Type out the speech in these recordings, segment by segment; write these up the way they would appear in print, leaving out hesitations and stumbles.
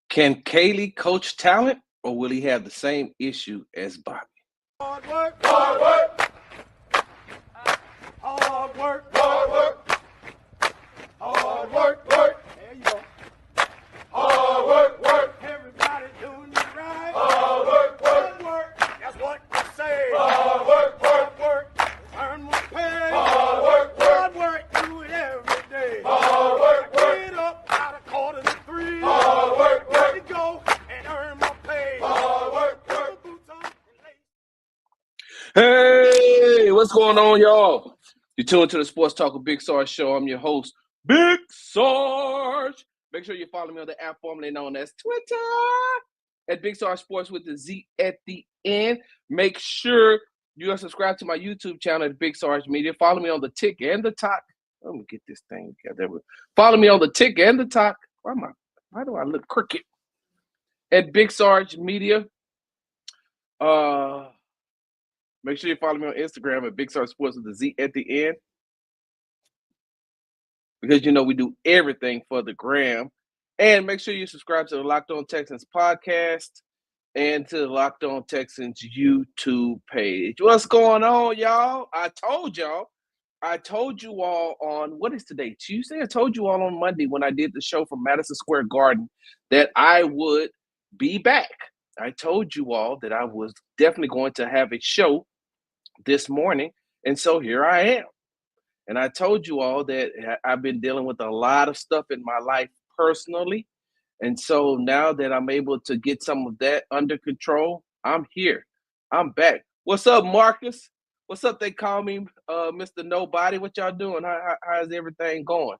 Can Caley coach talent, or will he have the same issue as Bobby? Hard work, hard work, hard work, hard work, hard work, work. There you go. Hard work, work. Everybody doing it right. Hard work, work, work. That's what I say. Hard work, work, work. Earn my pay. Hard work, work. Hard work, do it every day. Hard work, work. Get up out of 2:45. Hard work, work. Let me go and earn my pay. Hard work, work. Boots on and lace. Hey, what's going on, y'all? You tuned to the Sports Talk with Big Sarge show. I'm your host, Big Sarge. Make sure you follow me on the app formerly known as Twitter at Big Sarge Sports with the Z at the end. Make sure you are subscribed to my YouTube channel at Big Sarge Media. Follow me on the Tick and the Talk. Let me get this thing together. Follow me on the Tick and the Talk. Why do I look crooked? At Big Sarge Media. Make sure you follow me on Instagram at Big Sarge Sports with the Z at the end. Because you know we do everything for the gram. And make sure you subscribe to the Locked On Texans podcast and to the Locked On Texans YouTube page. What's going on, y'all? I told you all on, what is today, Tuesday? I told you all on Monday when I did the show from Madison Square Garden that I would be back. I told you all that I was definitely going to have a show this morning, and so here I am. And I told you all that I've been dealing with a lot of stuff in my life personally, and so now that I'm able to get some of that under control, I'm here. I'm back. What's up, Marcus? What's up? They call me Mr. Nobody. What y'all doing? How's everything going?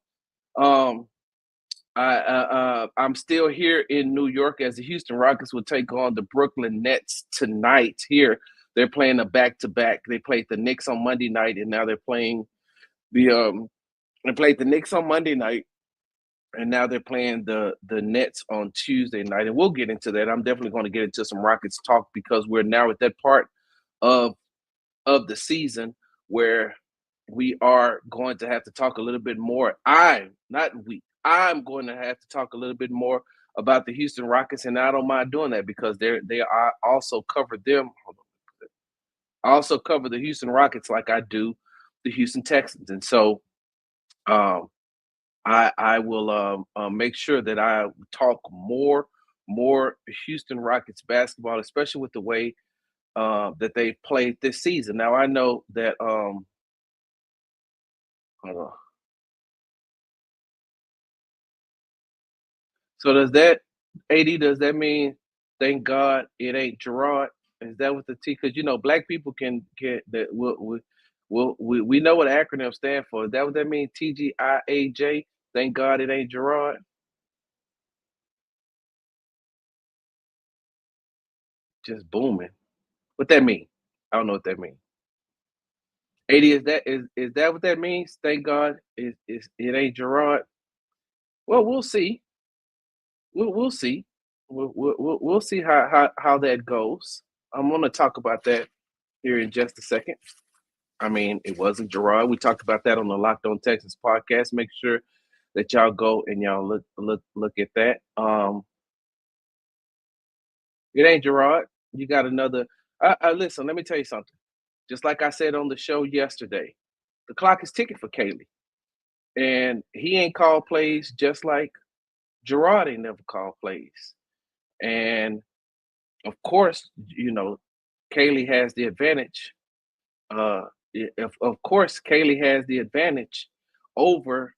I'm still here in New York as the Houston Rockets will take on the Brooklyn Nets tonight. Here, they're playing a back-to-back. They played the Knicks on Monday night, and now they're playing they played the Knicks on Monday night, and now they're playing the Nets on Tuesday night. And we'll get into that. I'm definitely going to get into some Rockets talk because we're now at that part of the season where we are going to have to talk a little bit more. I'm going to have to talk a little bit more about the Houston Rockets, and I don't mind doing that because they are also cover them. I also cover the Houston Rockets like I do the Houston Texans, and so I will make sure that I talk more Houston Rockets basketball, especially with the way that they played this season. Now I know that hold on. So does that mean thank God it ain't Gerard? Is that what the T? Because you know black people can get that. We know what acronyms stand for. Is that what that means? TGIAJ. Thank God it ain't Gerard. Just booming. What that mean? I don't know what that means. 80, is that what that means? Thank God it ain't Gerard. Well, we'll see. We'll see. We'll see how that goes. I'm going to talk about that here in just a second. I mean, it wasn't Gerard. We talked about that on the Locked On Texans podcast. Make sure that y'all go and y'all look at that. It ain't Gerard. You got another. Listen, let me tell you something. Just like I said on the show yesterday, the clock is ticking for Caley, and he ain't called plays just like Gerard ain't never called plays. And of course, you know, Caley has the advantage. Of course, Caley has the advantage over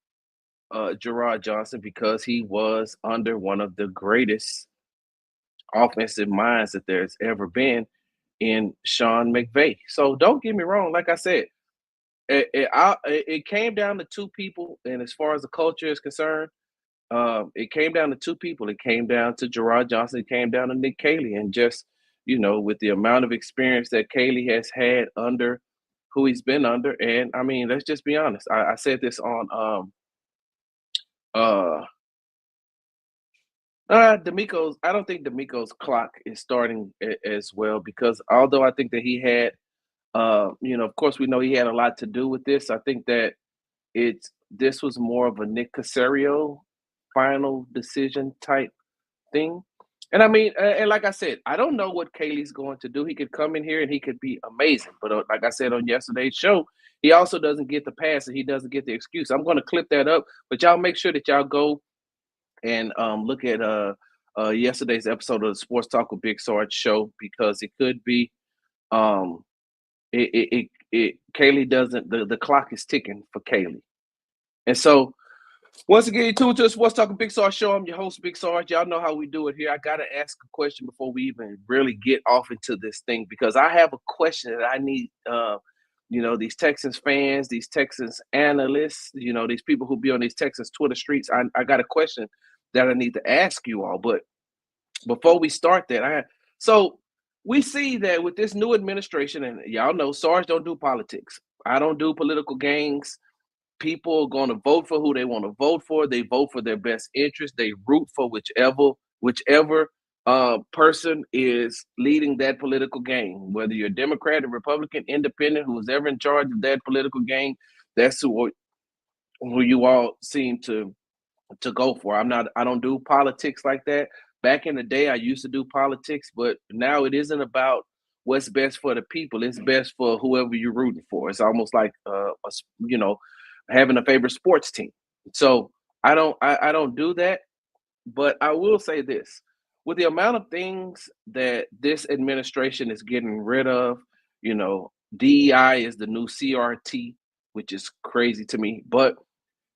Gerard Johnson because he was under one of the greatest offensive minds that there's ever been in Sean McVay. So don't get me wrong. Like I said, it came down to two people, and as far as the culture is concerned, it came down to two people. It came down to Gerard Johnson. It came down to Nick Caley, and just with the amount of experience that Caley has had under who he's been under, and I mean, let's just be honest. I said this on D'Amico's. I don't think D'Amico's clock is starting as well because although I think that he had, of course we know he had a lot to do with this. I think that this was more of a Nick Caserio final decision type thing. And I mean, and like I said, I don't know what Caley's going to do. He could come in here and he could be amazing. But like I said on yesterday's show, he also doesn't get the pass and he doesn't get the excuse. I'm going to clip that up, but y'all make sure that y'all go and look at yesterday's episode of the Sports Talk with Big Sarge show, because it could be um, Caley doesn't, the clock is ticking for Caley. And so once again, you tuned to the Sports Talk with Big Sarge show. I'm your host, Big Sarge. Y'all know how we do it here. I got to ask a question before we even really get off into this thing, because I have a question that I need, these Texans fans, these Texans analysts, these people who be on these Texans Twitter streets. I got a question that I need to ask you all. But before we start that, so we see that with this new administration, and y'all know Sarge don't do politics. I don't do political games. People are going to vote for who they want to vote for. They vote for their best interest. They root for whichever person is leading that political game, whether you're Democrat or Republican, Independent, who's ever in charge of that political game. That's who you all seem to go for. I don't do politics like that. Back in the day, I used to do politics, but now it isn't about what's best for the people. It's best for whoever you're rooting for. It's almost like having a favorite sports team. So I don't do that, but I will say this: with the amount of things that this administration is getting rid of, DEI is the new CRT, which is crazy to me. But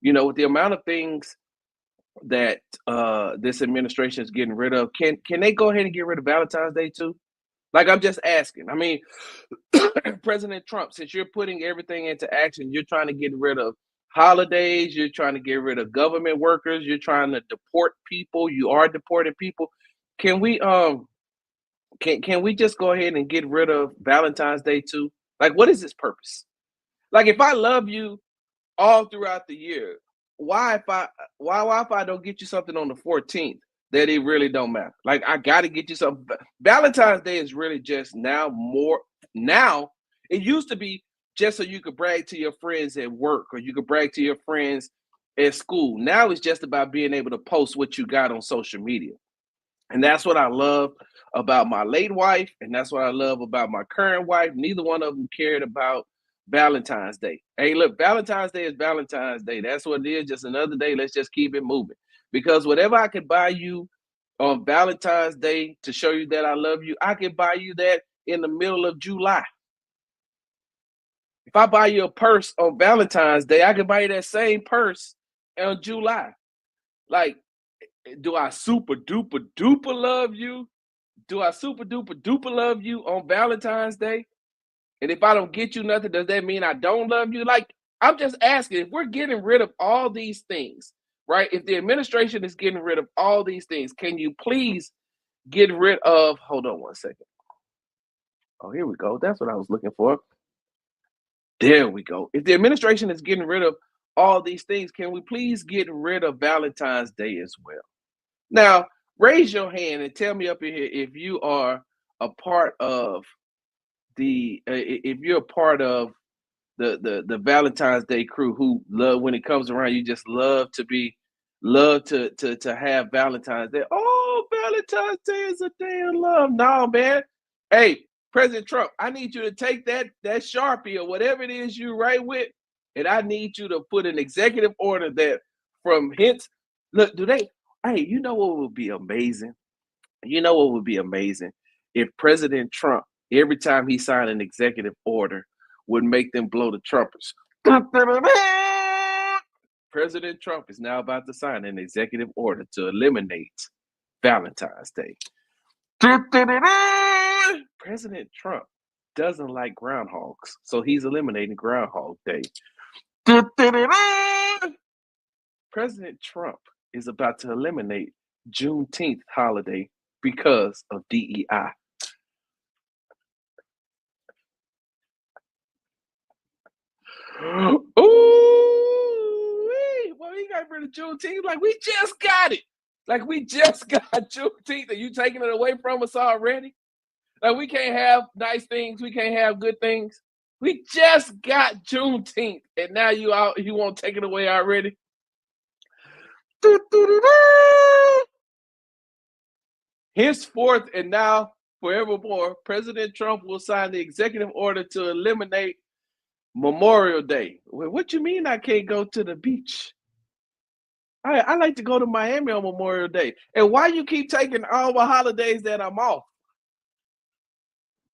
with the amount of things that this administration is getting rid of, can they go ahead and get rid of Valentine's Day too? Like, I'm just asking. I mean, President Trump, since you're putting everything into action, you're trying to get rid of holidays, you're trying to get rid of government workers, you're trying to deport people, you are deporting people. Can we can we just go ahead and get rid of Valentine's Day too? Like, what is its purpose? Like, if I love you all throughout the year, why if I don't get you something on the 14th? That it really don't matter. Like, I got to get you something. Valentine's Day is really just now it used to be just so you could brag to your friends at work, or you could brag to your friends at school. Now it's just about being able to post what you got on social media. And that's what I love about my late wife, and that's what I love about my current wife. Neither one of them cared about Valentine's Day. Hey, look, Valentine's Day is Valentine's Day. That's what it is, just another day. Let's just keep it moving. Because whatever I could buy you on Valentine's Day to show you that I love you, I can buy you that in the middle of July. If I buy you a purse on Valentine's Day, I can buy you that same purse in July. Like, do I super duper duper love you? Do I super duper duper love you on Valentine's Day? And if I don't get you nothing, does that mean I don't love you? Like, I'm just asking, if we're getting rid of all these things, right? If the administration is getting rid of all these things, can you please get rid of, hold on one second. Oh, here we go. That's what I was looking for. There we go. If the administration is getting rid of all these things, can we please get rid of Valentine's Day as well? Now, raise your hand and tell me up in here if you are a part of the Valentine's Day crew who love, when it comes around, you just love to have Valentine's Day. Oh, Valentine's Day is a day of love. No, man. Hey, President Trump, I need you to take that Sharpie or whatever it is you write with, and I need you to put an executive order that from hence. Look, hey, you know what would be amazing? You know what would be amazing? If President Trump, every time he signed an executive order, would make them blow the trumpets. President Trump is now about to sign an executive order to eliminate Valentine's Day. President Trump doesn't like groundhogs, so he's eliminating Groundhog Day. President Trump is about to eliminate Juneteenth holiday because of DEI. Ooh, well, he got rid of Juneteenth. Like, we just got it. Like, we just got Juneteenth, and you taking it away from us already? Like, we can't have nice things. We can't have good things. We just got Juneteenth, and now you want to take it away already? Henceforth and now forevermore, President Trump will sign the executive order to eliminate Memorial Day. Well, what you mean I can't go to the beach? I like to go to Miami on Memorial Day. And why you keep taking all the holidays that I'm off?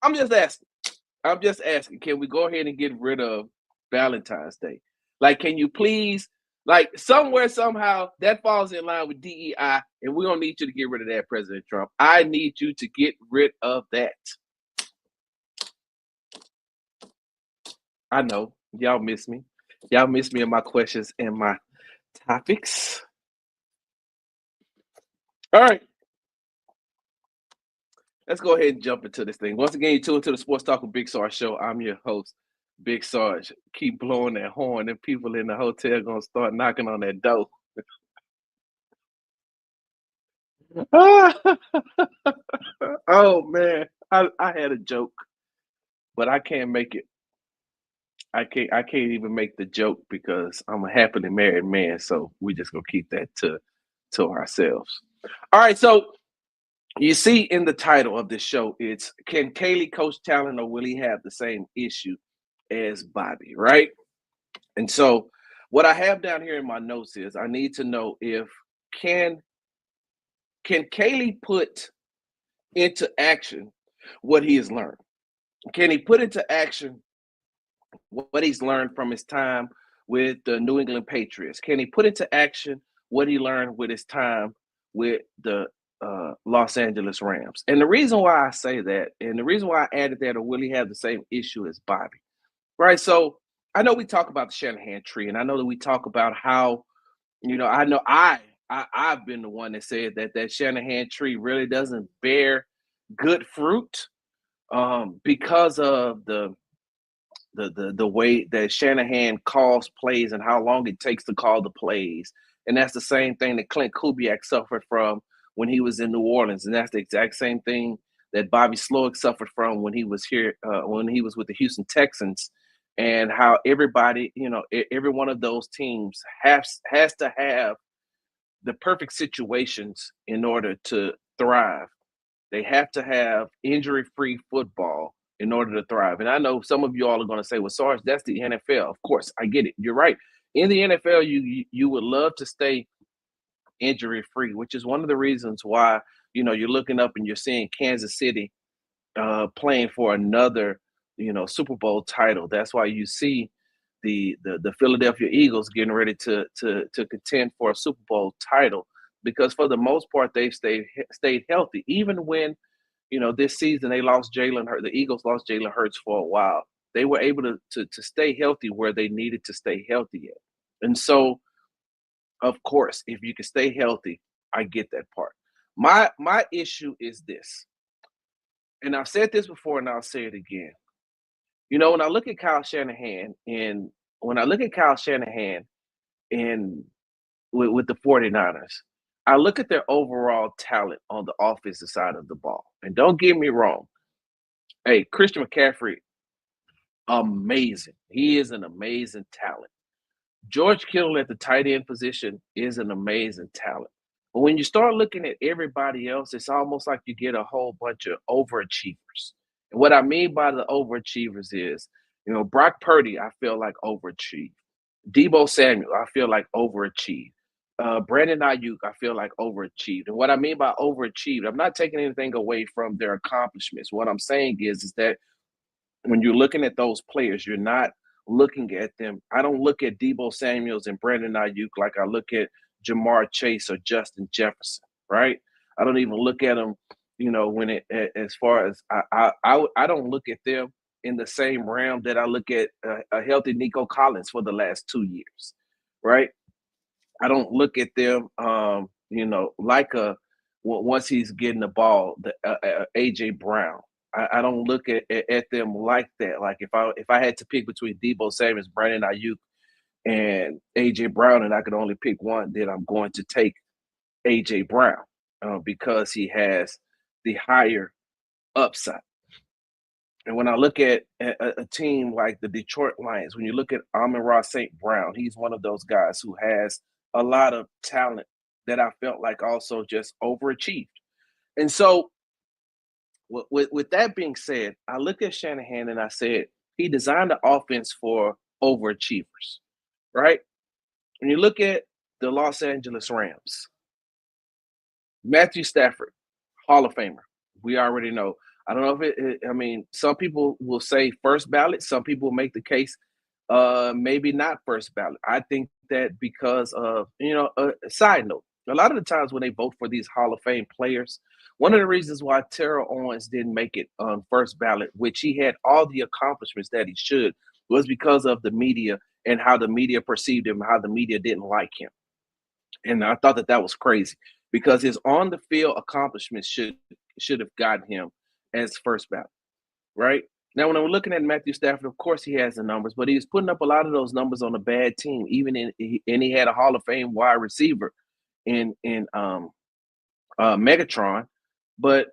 I'm just asking. I'm just asking. Can we go ahead and get rid of Valentine's Day? Like, can you please, like, somewhere, somehow, that falls in line with DEI, and we don't need you to get rid of that, President Trump. I need you to get rid of that. I know. Y'all miss me. Y'all miss me and my questions and my topics. All right. Let's go ahead and jump into this thing. Once again, you tune into the Sports Talk with Big Sarge show. I'm your host, Big Sarge. Keep blowing that horn, and people in the hotel gonna start knocking on that door. Oh man, I had a joke, but I can't make it. I can't even make the joke because I'm a happily married man. So we just gonna keep that to ourselves. All right, so you see in the title of this show, it's can Caley coach talent or will he have the same issue as Bobby, right? And so what I have down here in my notes is I need to know if can can Caley put into action what he has learned? Can he put into action what he's learned from his time with the New England Patriots? Can he put into action what he learned with his time with the Los Angeles Rams? And the reason why I say that, and the reason why I added that, or will he have the same issue as Bobby? Right. So I know we talk about the Shanahan tree, and I know that we talk about how, I know I've been the one that said that Shanahan tree really doesn't bear good fruit because of the way that Shanahan calls plays and how long it takes to call the plays. And that's the same thing that Clint Kubiak suffered from when he was in New Orleans. And that's the exact same thing that Bobby Slowik suffered from when he was here, when he was with the Houston Texans. And how everybody, every one of those teams has to have the perfect situations in order to thrive. They have to have injury-free football in order to thrive. And I know some of you all are going to say, "Well, Sarge, that's the NFL." Of course, I get it. You're right. In the NFL, you would love to stay injury-free, which is one of the reasons why you're looking up and you're seeing Kansas City playing for another Super Bowl title. That's why you see the Philadelphia Eagles getting ready to contend for a Super Bowl title because for the most part they've stayed healthy even when this season they lost Jalen Hurts. The Eagles lost Jalen Hurts for a while. They were able to stay healthy where they needed to stay healthy at. And so, of course, if you can stay healthy, I get that part. My issue is this, and I've said this before, and I'll say it again. When I look at Kyle Shanahan, and when I look at Kyle Shanahan and with the 49ers, I look at their overall talent on the offensive side of the ball. And don't get me wrong. Hey, Christian McCaffrey, amazing. He is an amazing talent. George Kittle at the tight end position is an amazing talent. But when you start looking at everybody else, it's almost like you get a whole bunch of overachievers. And what I mean by the overachievers is, Brock Purdy, I feel like overachieved. Debo Samuel, I feel like overachieved. Brandon Ayuk, I feel like overachieved. And what I mean by overachieved, I'm not taking anything away from their accomplishments. What I'm saying is that when you're looking at those players, you're not looking at them. I don't look at Debo Samuels and Brandon Ayuk like I look at Jamar Chase or Justin Jefferson, right? I don't even look at them, when as far as I don't look at them in the same realm that I look at a healthy Nico Collins for the last 2 years, right? I don't look at them, like once he's getting the ball, the AJ Brown. I don't look at them like that. Like if I had to pick between Debo Samuels, Brandon Ayuk, and AJ Brown, and I could only pick one, then I'm going to take AJ Brown because he has the higher upside. And when I look at a team like the Detroit Lions, when you look at Amon-Ra St. Brown, he's one of those guys who has a lot of talent that I felt like also just overachieved. And so, with that being said, I look at Shanahan and I said he designed the offense for overachievers, right? When you look at the Los Angeles Rams, Matthew Stafford, Hall of Famer. We already know. I don't know if I mean, some people will say first ballot. Some people make the case, maybe not first ballot. I think that because of, a side note, a lot of the times when they vote for these Hall of Fame players, one of the reasons why Terrell Owens didn't make it on first ballot, which he had all the accomplishments that he should, was because of the media and how the media perceived him, how the media didn't like him. And I thought that was crazy because his on the field accomplishments should have gotten him as first ballot, right? Now, when we're looking at Matthew Stafford, of course he has the numbers, but he was putting up a lot of those numbers on a bad team. And he had a Hall of Fame wide receiver in Megatron, but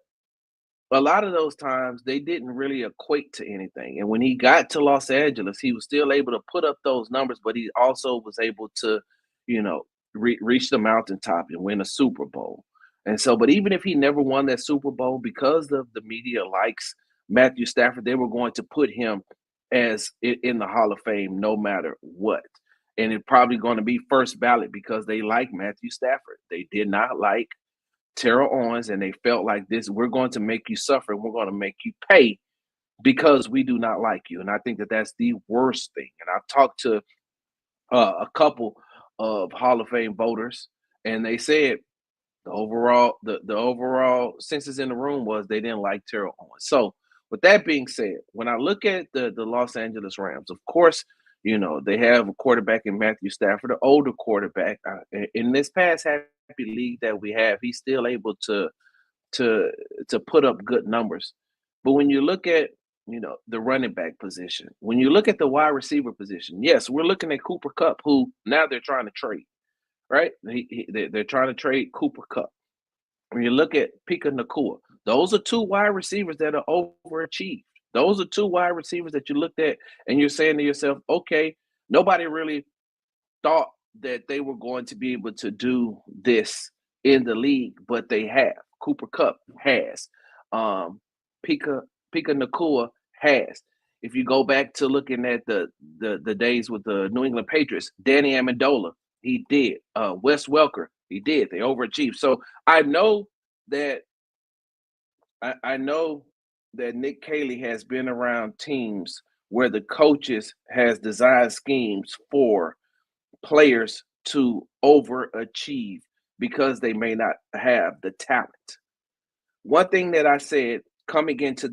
a lot of those times they didn't really equate to anything. And when he got to Los Angeles, he was still able to put up those numbers, but he also was able to, reach the mountaintop and win a Super Bowl. And so, but even if he never won that Super Bowl, because of the media likes Matthew Stafford, they were going to put him as in the Hall of Fame no matter what. And it's probably going to be first ballot because they like Matthew Stafford. They did not like Terrell Owens, and they felt like this, we're going to make you suffer and we're going to make you pay because we do not like you. And I think that that's the worst thing. And I've talked to a couple of Hall of Fame voters, and they said the overall census in the room was they didn't like Terrell Owens. So with that being said, when I look at the Los Angeles Rams, of course, they have a quarterback in Matthew Stafford, an older quarterback. In this past happy league that we have, he's still able to put up good numbers. But when you look at the running back position, when you look at the wide receiver position, yes, we're looking at Cooper Kupp, who now they're trying to trade, right? They're trying to trade Cooper Kupp. When you look at Puka Nacua, those are two wide receivers that are overachieved. Those are two wide receivers that you looked at and you're saying to yourself, okay, nobody really thought that they were going to be able to do this in the league, but they have. Cooper Kupp has. Puka Nacua has. If you go back to looking at the days with the New England Patriots, Danny Amendola, he did. Wes Welker, he did. They overachieved. So I know that Nick Caley has been around teams where the coaches has designed schemes for players to overachieve because they may not have the talent. One thing that I said coming into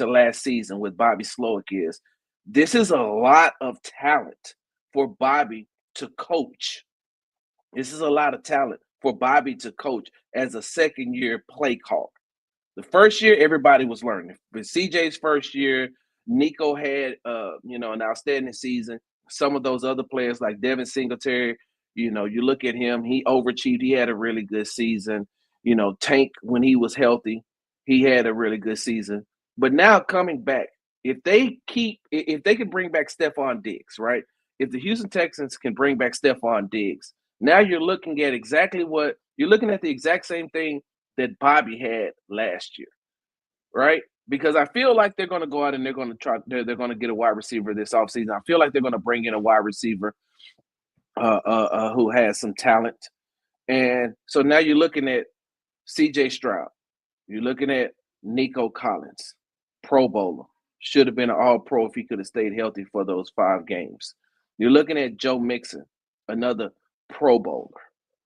last season with Bobby Slowik is this is a lot of talent for Bobby to coach. This is a lot of talent for Bobby to coach as a second-year play caller. The first year, everybody was learning. But CJ's first year, Nico had, an outstanding season. Some of those other players like Devin Singletary, you look at him, he overachieved. He had a really good season. Tank, when he was healthy, he had a really good season. But now coming back, if they can bring back Stephon Diggs, right? If the Houston Texans can bring back Stephon Diggs, now you're looking at the exact same thing that Bobby had last year, right? Because I feel like they're going to go out and they're going to get a wide receiver this offseason. I feel like they're going to bring in a wide receiver who has some talent. And so now you're looking at CJ Stroud. You're looking at Nico Collins, Pro Bowler. Should have been an All-Pro if he could have stayed healthy for those 5 games. You're looking at Joe Mixon, another Pro Bowler,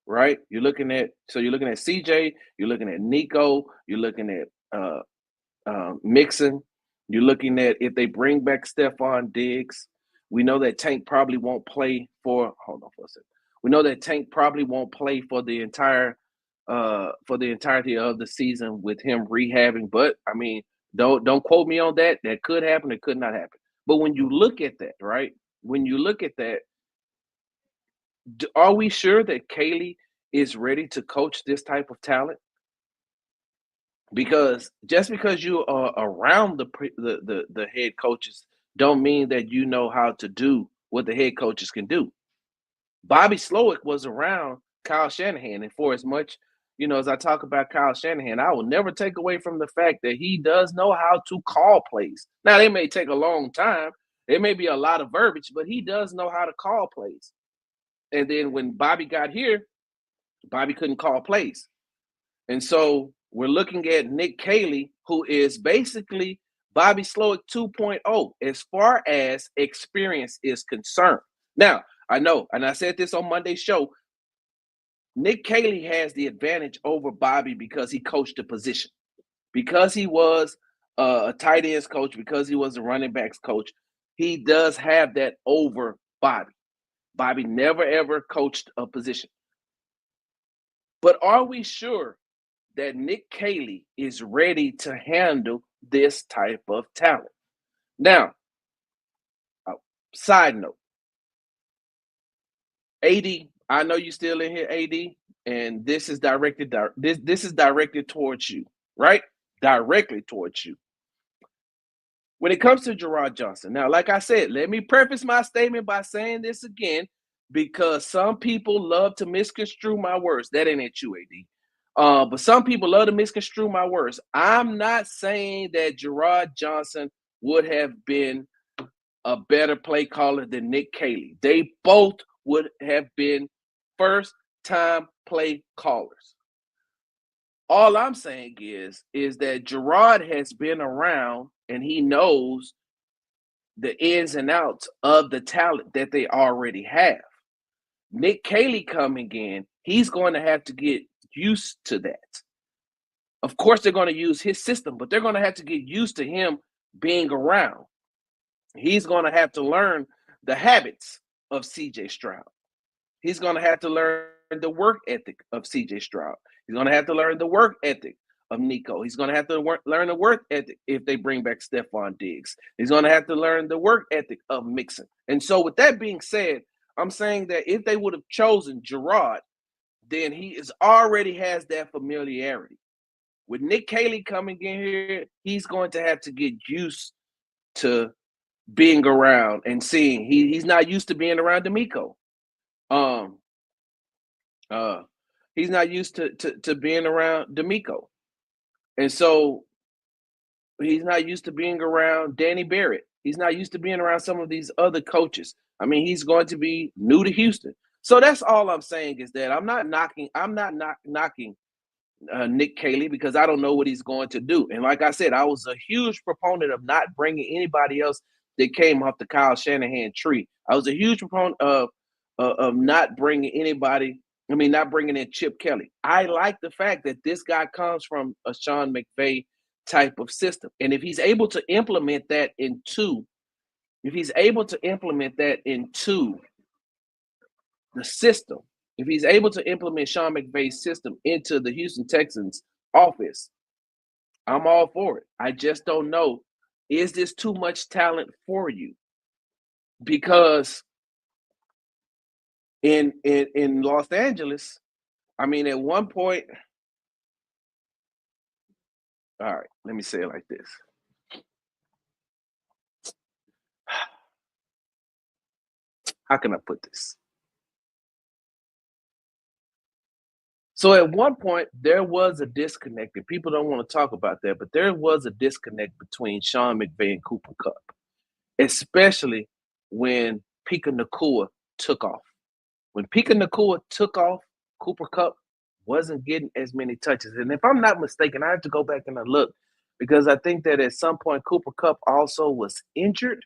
right? You're looking at CJ, you're looking at Nico, you're looking at Mixon. You're looking at if they bring back Stephon Diggs. We know that Tank probably won't play for. Hold on for a second. We know that Tank probably won't play for the entirety of the season with him rehabbing. But I mean, don't quote me on that. That could happen. It could not happen. But when you look at that, right? When you look at that, are we sure that Caley is ready to coach this type of talent? Because just because you are around the head coaches don't mean that you know how to do what the head coaches can do. Bobby Slowik was around Kyle Shanahan, and for as much as I talk about Kyle Shanahan, I will never take away from the fact that he does know how to call plays. Now, they may take a long time. It may be a lot of verbiage, but he does know how to call plays. And then when Bobby got here, Bobby couldn't call plays. And so we're looking at Nick Caley, who is basically Bobby Slowik 2.0 as far as experience is concerned. Now, I know, and I said this on Monday's show, Nick Caley has the advantage over Bobby because he coached the position. Because he was a tight ends coach, because he was a running backs coach, he does have that over Bobby. Bobby never, ever coached a position. But are we sure that Nick Caley is ready to handle this type of talent? Now, side note, AD, I know you're still in here, AD, and this is directed towards you, right? Directly towards you. When it comes to Gerard Johnson, now, like I said, let me preface my statement by saying this again, because some people love to misconstrue my words. That ain't you, AD. But some people love to misconstrue my words. I'm not saying that Gerard Johnson would have been a better play caller than Nick Caley. They both would have been first-time play callers. All I'm saying is that Gerard has been around and he knows the ins and outs of the talent that they already have. Nick Caley coming in, he's going to have to get used to that. Of course, they're going to use his system, but they're going to have to get used to him being around. He's going to have to learn the habits of C.J. Stroud. He's going to have to learn the work ethic of C.J. Stroud. He's going to have to learn the work ethic of Nico. He's going to have to learn the work ethic if they bring back Stephon Diggs. He's going to have to learn the work ethic of Mixon. And so with that being said, I'm saying that if they would have chosen Gerard, then he already has that familiarity. With Nick Caley coming in here, he's going to have to get used to being around and seeing. He's not used to being around D'Amico. He's not used to being around D'Amico. And so he's not used to being around Danny Barrett. He's not used to being around some of these other coaches. I mean, he's going to be new to Houston. So that's all I'm saying is that I'm not knocking Nick Caley because I don't know what he's going to do. And like I said, I was a huge proponent of not bringing anybody else that came off the Kyle Shanahan tree. I was a huge proponent of not bringing anybody. I mean, not bringing in Chip Kelly. I like the fact that this guy comes from a Sean McVay type of system. And if he's able to implement that into the system, if he's able to implement Sean McVay's system into the Houston Texans office, I'm all for it. I just don't know, is this too much talent for you? Because in Los Angeles, I mean, at one point, all right, let me say it like this. How can I put this? So at one point, there was a disconnect, and people don't want to talk about that, but there was a disconnect between Sean McVay and Cooper Kupp, especially when Puka Nacua took off. When Puka Nacua took off, Cooper Kupp wasn't getting as many touches. And if I'm not mistaken, I have to go back and look because I think that at some point Cooper Kupp also was injured.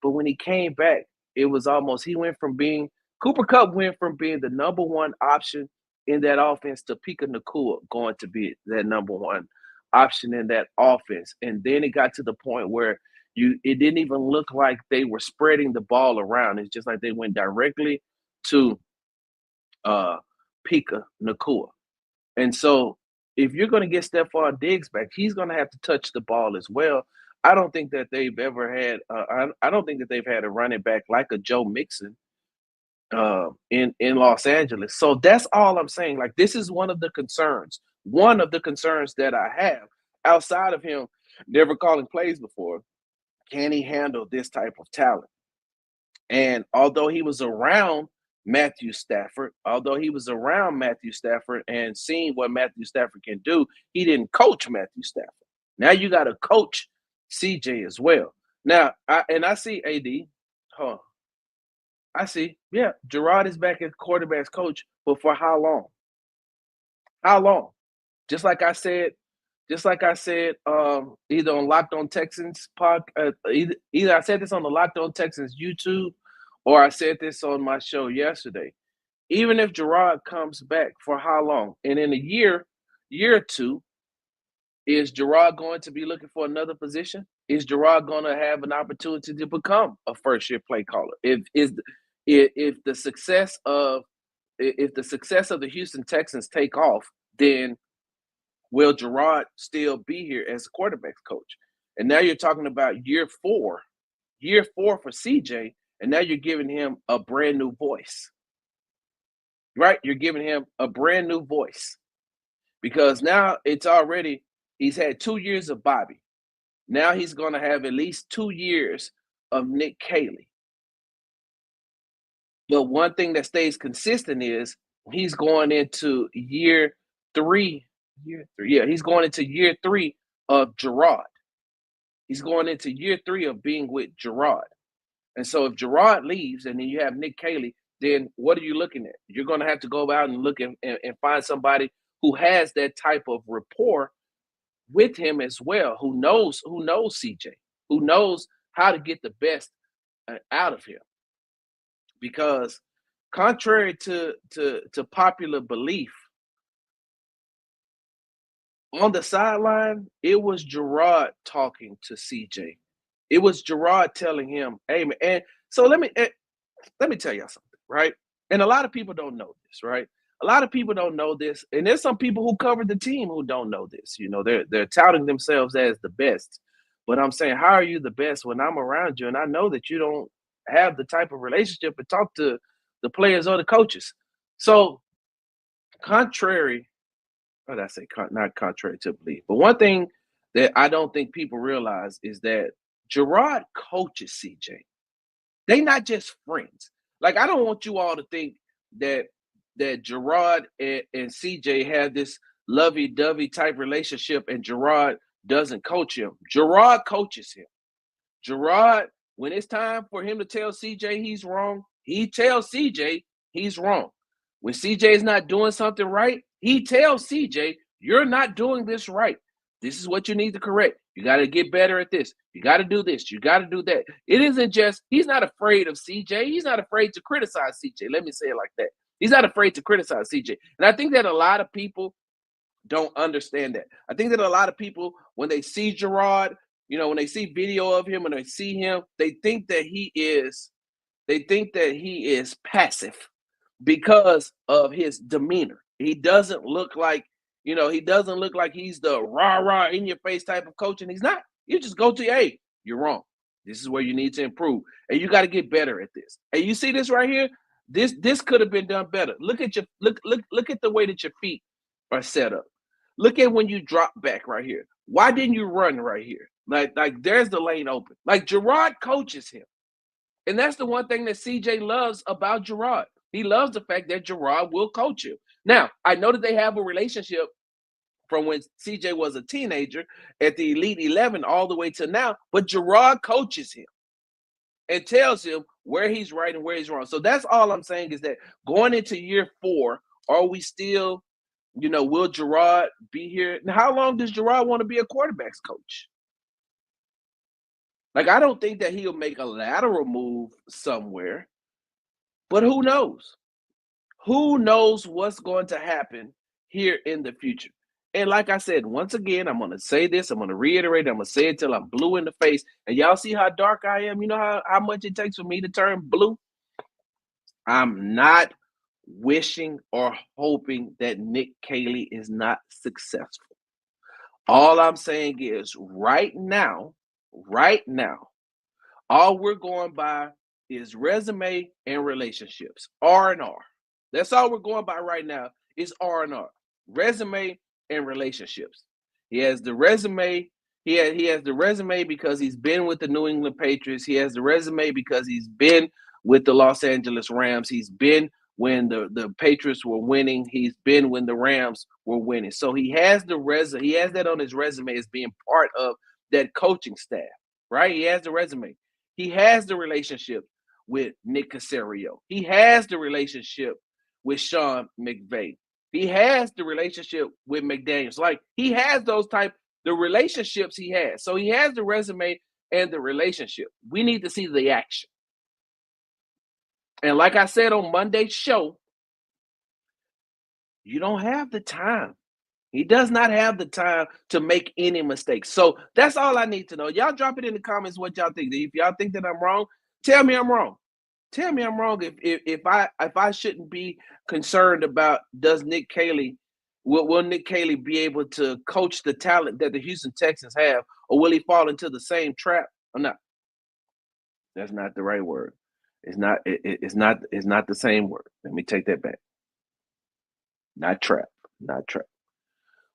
But when he came back, it was almost Cooper Kupp went from being the number one option in that offense to Puka Nacua going to be that number one option in that offense. And then it got to the point where it didn't even look like they were spreading the ball around. It's just like they went directly to Puka Nacua. And so if you're going to get Stephon Diggs back, he's going to have to touch the ball as well. I don't think that they've ever had I don't think that they've had a running back like a Joe Mixon in Los Angeles. So that's all I'm saying. Like, this is one of the concerns that I have outside of him never calling plays before. Can he handle this type of talent? And although he was around Matthew Stafford. Although he was around Matthew Stafford and seeing what Matthew Stafford can do, he didn't coach Matthew Stafford. Now you got to coach CJ as well. Now, I see AD. Huh. I see. Yeah, Gerard is back as quarterback's coach, but for how long? How long? Just like I said, either on Locked On Texans either I said this on the Locked On Texans YouTube, or I said this on my show yesterday. Even if Gerard comes back, for how long? And in a year or two, is Gerard going to be looking for another position? Is Gerard going to have an opportunity to become a first-year play caller? If the success of the Houston Texans take off, then will Gerard still be here as a quarterback's coach? And now you're talking about year four for CJ, and now you're giving him a brand new voice, right? You're giving him a brand new voice because now he's had 2 years of Bobby. Now he's going to have at least 2 years of Nick Caley. But one thing that stays consistent is he's going into year three. Yeah, he's going into year 3 of Gerard. He's going into year 3 of being with Gerard. And so if Gerard leaves and then you have Nick Caley, then what are you looking at? You're going to have to go out and look and find somebody who has that type of rapport with him as well, who knows CJ, who knows how to get the best out of him. Because contrary to popular belief, on the sideline, it was Gerard talking to CJ. It was Gerard telling him, "Hey, man." And so let me tell y'all something, right? And a lot of people don't know this, right? A lot of people don't know this, and there's some people who covered the team who don't know this. You know, they're touting themselves as the best, but I'm saying, how are you the best when I'm around you and I know that you don't have the type of relationship and talk to the players or the coaches? So, contrary. What did I say? Not contrary to belief. But one thing that I don't think people realize is that Gerard coaches CJ. They not just friends. Like, I don't want you all to think that Gerard and CJ have this lovey-dovey type relationship and Gerard doesn't coach him. Gerard coaches him. Gerard, when it's time for him to tell CJ he's wrong, he tells CJ he's wrong. When CJ is not doing something right, he tells CJ, you're not doing this right. This is what you need to correct. You got to get better at this. You got to do this. You got to do that. It isn't just, he's not afraid of CJ. He's not afraid to criticize CJ. Let me say it like that. He's not afraid to criticize CJ. And I think that a lot of people don't understand that. I think that a lot of people, when they see Gerard, you know, when they see video of him, when they see him, they think that he is passive because of his demeanor. He doesn't look like, he's the rah-rah in your face type of coach, and he's not. You just go to, hey, you're wrong. This is where you need to improve. And you got to get better at this. And you see this right here? This could have been done better. Look at the way that your feet are set up. Look at when you drop back right here. Why didn't you run right here? Like there's the lane open. Like, Gerard coaches him. And that's the one thing that CJ loves about Gerard. He loves the fact that Gerard will coach him. Now, I know that they have a relationship from when CJ was a teenager at the Elite 11 all the way to now, but Gerard coaches him and tells him where he's right and where he's wrong. So that's all I'm saying, is that going into year 4, are we still, will Gerard be here? Now, how long does Gerard want to be a quarterback's coach? Like, I don't think that he'll make a lateral move somewhere, but who knows? Who knows what's going to happen here in the future? And like I said, once again, I'm going to say this. I'm going to reiterate. I'm going to say it till I'm blue in the face. And y'all see how dark I am? You know how much it takes for me to turn blue? I'm not wishing or hoping that Nick Caley is not successful. All I'm saying is right now, all we're going by is resume and relationships, R&R. That's all we're going by right now is R&R, resume and relationships. He has the resume. He has the resume because he's been with the New England Patriots. He has the resume because he's been with the Los Angeles Rams. He's been when the Patriots were winning. He's been when the Rams were winning. So he has he has that on his resume as being part of that coaching staff, right? He has the resume. He has the relationship with Nick Caserio. He has the relationship with Sean McVay. He has the relationship with McDaniels. Like, he has the relationships he has. So he has the resume and the relationship. We need to see the action. And like I said on Monday's show, you don't have the time. He does not have the time to make any mistakes. So that's all I need to know. Y'all drop it in the comments what y'all think. If y'all think that I'm wrong, tell me I'm wrong. Tell me I'm wrong if I shouldn't be concerned about will Nick Caley be able to coach the talent that the Houston Texans have, or will he fall into the same trap or not? That's not the right word. It's not the same word. Let me take that back. Not trap. Not trap.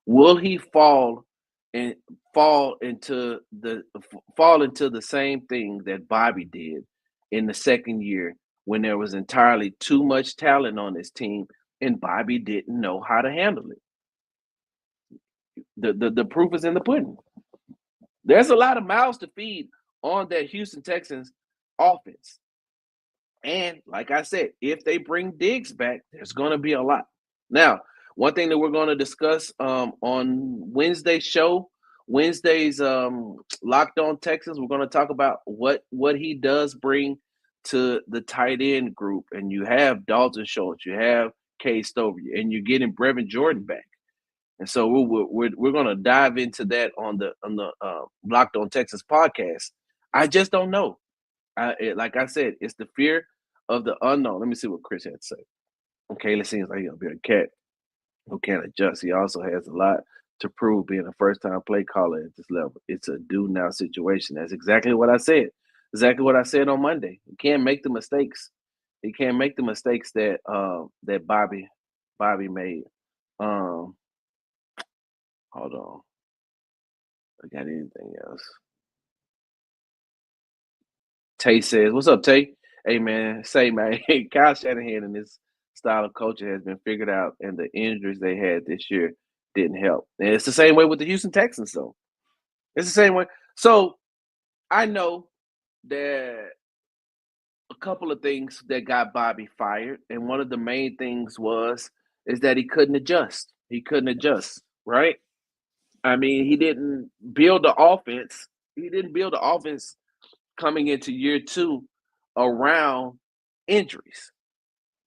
Will he fall into the same thing that Bobby did in the second year, when there was entirely too much talent on his team and Bobby didn't know how to handle it? The proof is in the pudding. There's a lot of mouths to feed on that Houston Texans offense. And like I said, if they bring Diggs back, there's going to be a lot. Now, one thing that we're going to discuss on Wednesday's show, Wednesday's Locked On Texans, we're going to talk about what he does bring to the tight end group. And you have Dalton Schultz, you have Kay Stover, and you're getting Brevin Jordan back. And so we're going to dive into that on the Locked On Texans podcast. I just don't know. Like I said, it's the fear of the unknown. Let me see what Chris had to say. Okay, it seems like he'll be a cat who can't adjust. He also has a lot to prove, being a first-time play caller at this level. It's a do-now situation. That's exactly what I said. Exactly what I said on Monday. He can't make the mistakes. He can't make the mistakes that that Bobby made. Hold on. I got anything else? Tay says, "What's up, Tay? Hey, man, say, man, Kyle Shanahan and his style of coaching has been figured out, and the injuries they had this year didn't help. And it's the same way with the Houston Texans, though. It's the same way. So I know that a couple of things that got Bobby fired, and one of the main things is that he couldn't adjust. He couldn't adjust, right? I mean, he didn't build the offense. He didn't build the offense coming into year two around injuries.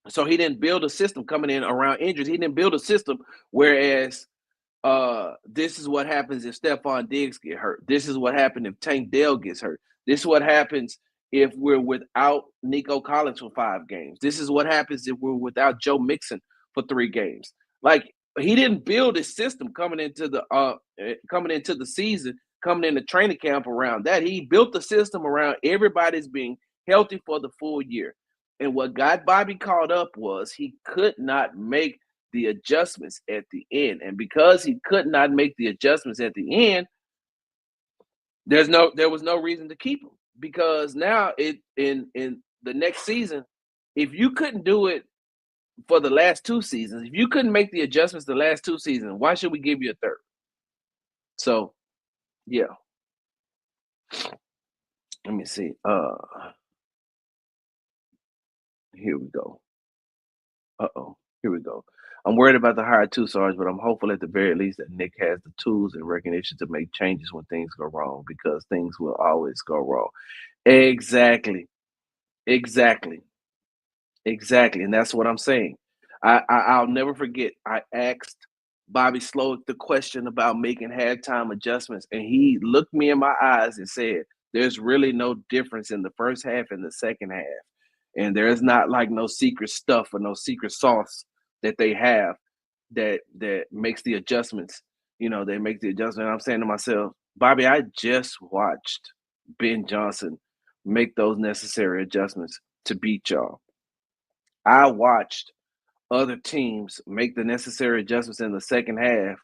So he didn't build a system coming in around injuries. He didn't build a system whereas this is what happens if Stephon Diggs get hurt. This is what happened if Tank Dell gets hurt. This is what happens if we're without Nico Collins for 5 games. This is what happens if we're without Joe Mixon for 3 games. Like, he didn't build a system coming into the season, coming into training camp around that. He built the system around everybody's being healthy for the full year. And what got Bobby caught up was he could not make the adjustments at the end. And because he could not make the adjustments at the end, there was no reason to keep him. Because now in the next season, if you couldn't do it for the last 2 seasons, if you couldn't make the adjustments the last 2 seasons, why should we give you a third? So, yeah. Let me see. Here we go. Here we go. I'm worried about the hire too, Sarge, but I'm hopeful at the very least that Nick has the tools and recognition to make changes when things go wrong, because things will always go wrong. Exactly. Exactly. Exactly. And that's what I'm saying. I'll never forget. I asked Bobby Slowik the question about making halftime adjustments, and he looked me in my eyes and said, "There's really no difference in the first half and the second half. And there's not like no secret stuff or no secret sauce that they have that makes the adjustments. They make the adjustment." And I'm saying to myself, Bobby, I just watched Ben Johnson make those necessary adjustments to beat y'all. I watched other teams make the necessary adjustments in the second half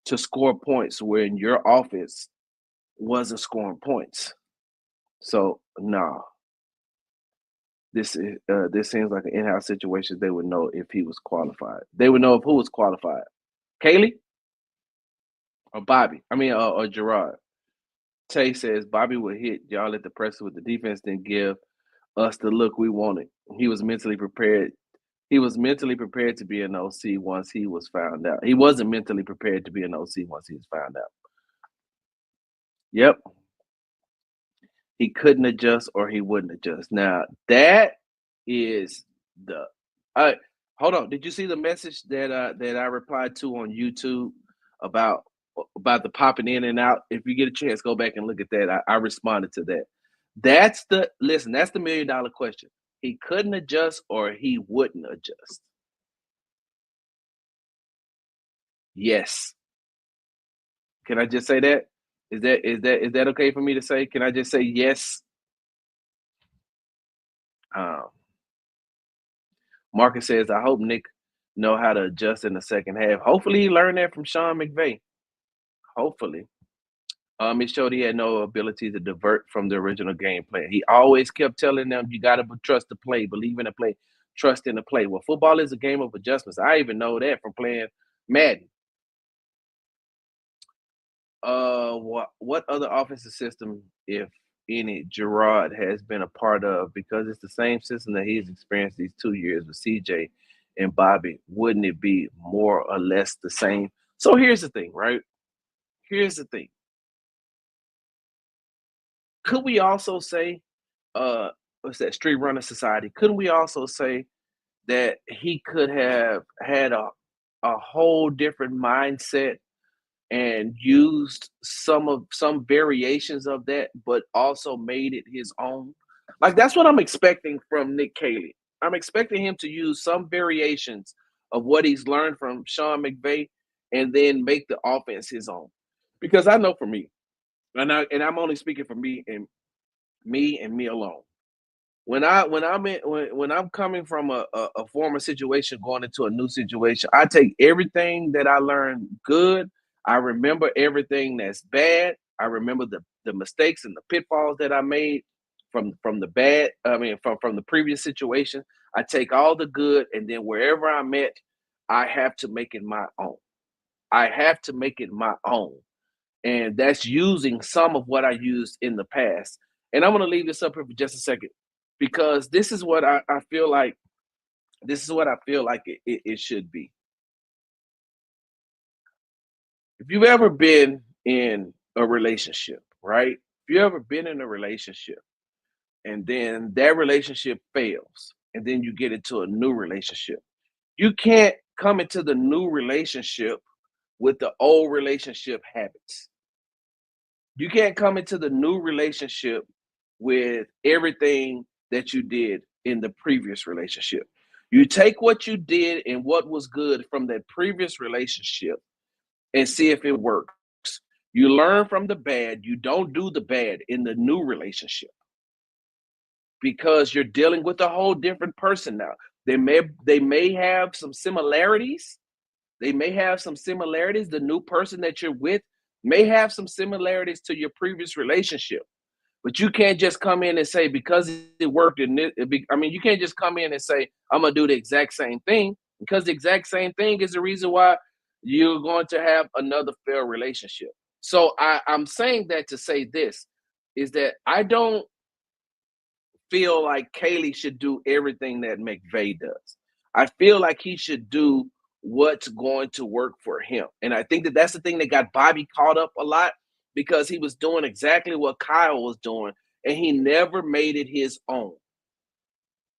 to score points when your offense wasn't scoring points. So, no. this seems like an in-house situation. They would know if he was qualified. They would know if who was qualified. Caley or Bobby. I mean, or Gerard. Tay says Bobby would hit y'all at the presser with the defense, then give us the look we wanted. He was mentally prepared. He was mentally prepared to be an OC once he was found out. He wasn't mentally prepared to be an OC once he was found out. Yep. He couldn't adjust or he wouldn't adjust. Now, that is the hold on. Did you see the message that I replied to on YouTube about the popping in and out? If you get a chance, go back and look at that. I responded to that. That's the $1 million question. He couldn't adjust or he wouldn't adjust. Yes. Can I just say that? Is that okay for me to say? Can I just say yes? Marcus says, I hope Nick know how to adjust in the second half. Hopefully he learned that from Sean McVay. Hopefully. It showed he had no ability to divert from the original game plan. He always kept telling them, you got to trust the play, believe in the play, trust in the play. Well, football is a game of adjustments. I even know that from playing Madden. What other offensive system, if any, Gerard has been a part of? Because it's the same system that he's experienced these 2 years with CJ and Bobby. Wouldn't it be more or less the same? So here's the thing, right? Here's the thing. Could we also say, what's that, Street Runner Society? Couldn't we also say that he could have had a whole different mindset and used some variations of that, but also made it his own? Like, that's what I'm expecting from Nick Caley. I'm expecting him to use some variations of what he's learned from Sean McVay and then make the offense his own. Because I know for me, and I'm only speaking for me and me alone. When I'm coming from a former situation going into a new situation, I take everything that I learned good. I remember everything that's bad. I remember the mistakes and the pitfalls that I made from the bad. I mean, from the previous situation. I take all the good, and then wherever I'm at, I have to make it my own. I have to make it my own, and that's using some of what I used in the past. And I'm going to leave this up here for just a second, because this is what I feel like. This is what I feel like it should be. If you've ever been in a relationship, right? If you've ever been in a relationship and then that relationship fails, and then you get into a new relationship, you can't come into the new relationship with the old relationship habits. You can't come into the new relationship with everything that you did in the previous relationship. You take what you did and what was good from that previous relationship and see if it works. You learn from the bad. You don't do the bad in the new relationship, because you're dealing with a whole different person now. They may have some similarities. They may have some similarities. The new person that you're with may have some similarities to your previous relationship. But you can't just come in and say, because it worked in this. You can't just come in and say, I'm going to do the exact same thing, because the exact same thing is the reason why you're going to have another failed relationship. So I'm saying that to say this, is that I don't feel like Caley should do everything that McVay does. I feel like he should do what's going to work for him. And I think that that's the thing that got Bobby caught up a lot, because he was doing exactly what Kyle was doing, and he never made it his own.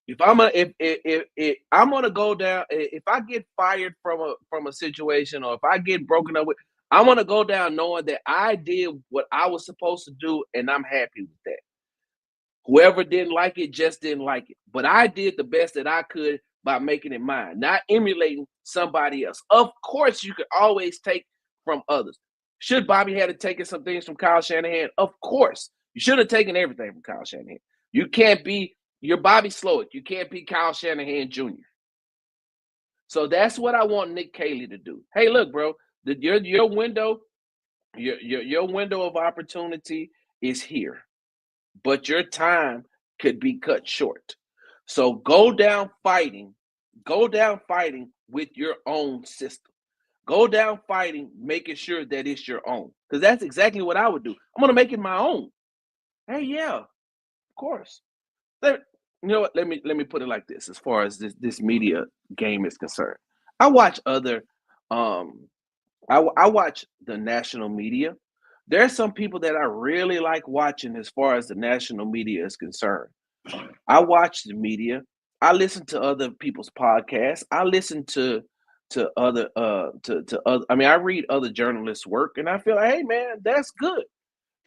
If I'm gonna go down, if I get fired from a situation, or if I get broken up with, I'm gonna go down knowing that I did what I was supposed to do, and I'm happy with that. Whoever didn't like it just didn't like it. But I did the best that I could by making it mine, not emulating somebody else. Of course, you could always take from others. Should Bobby have taken some things from Kyle Shanahan? Of course. You should have taken everything from Kyle Shanahan. You're Bobby Slowik. You can't be Kyle Shanahan Jr. So that's what I want Nick Caley to do. Hey, look, bro, your window of opportunity is here, but your time could be cut short. So go down fighting. Go down fighting with your own system. Go down fighting, making sure that it's your own. Because that's exactly what I would do. I'm gonna make it my own. Hey, yeah, of course. Let, you know what? Let me put it like this. As far as this media game is concerned, I watch other. Um, I watch the national media. There are some people that I really like watching as far as the national media is concerned. I watch the media. I listen to other people's podcasts. I listen to other to other. I mean, I read other journalists' work, and I feel like, hey, man, that's good.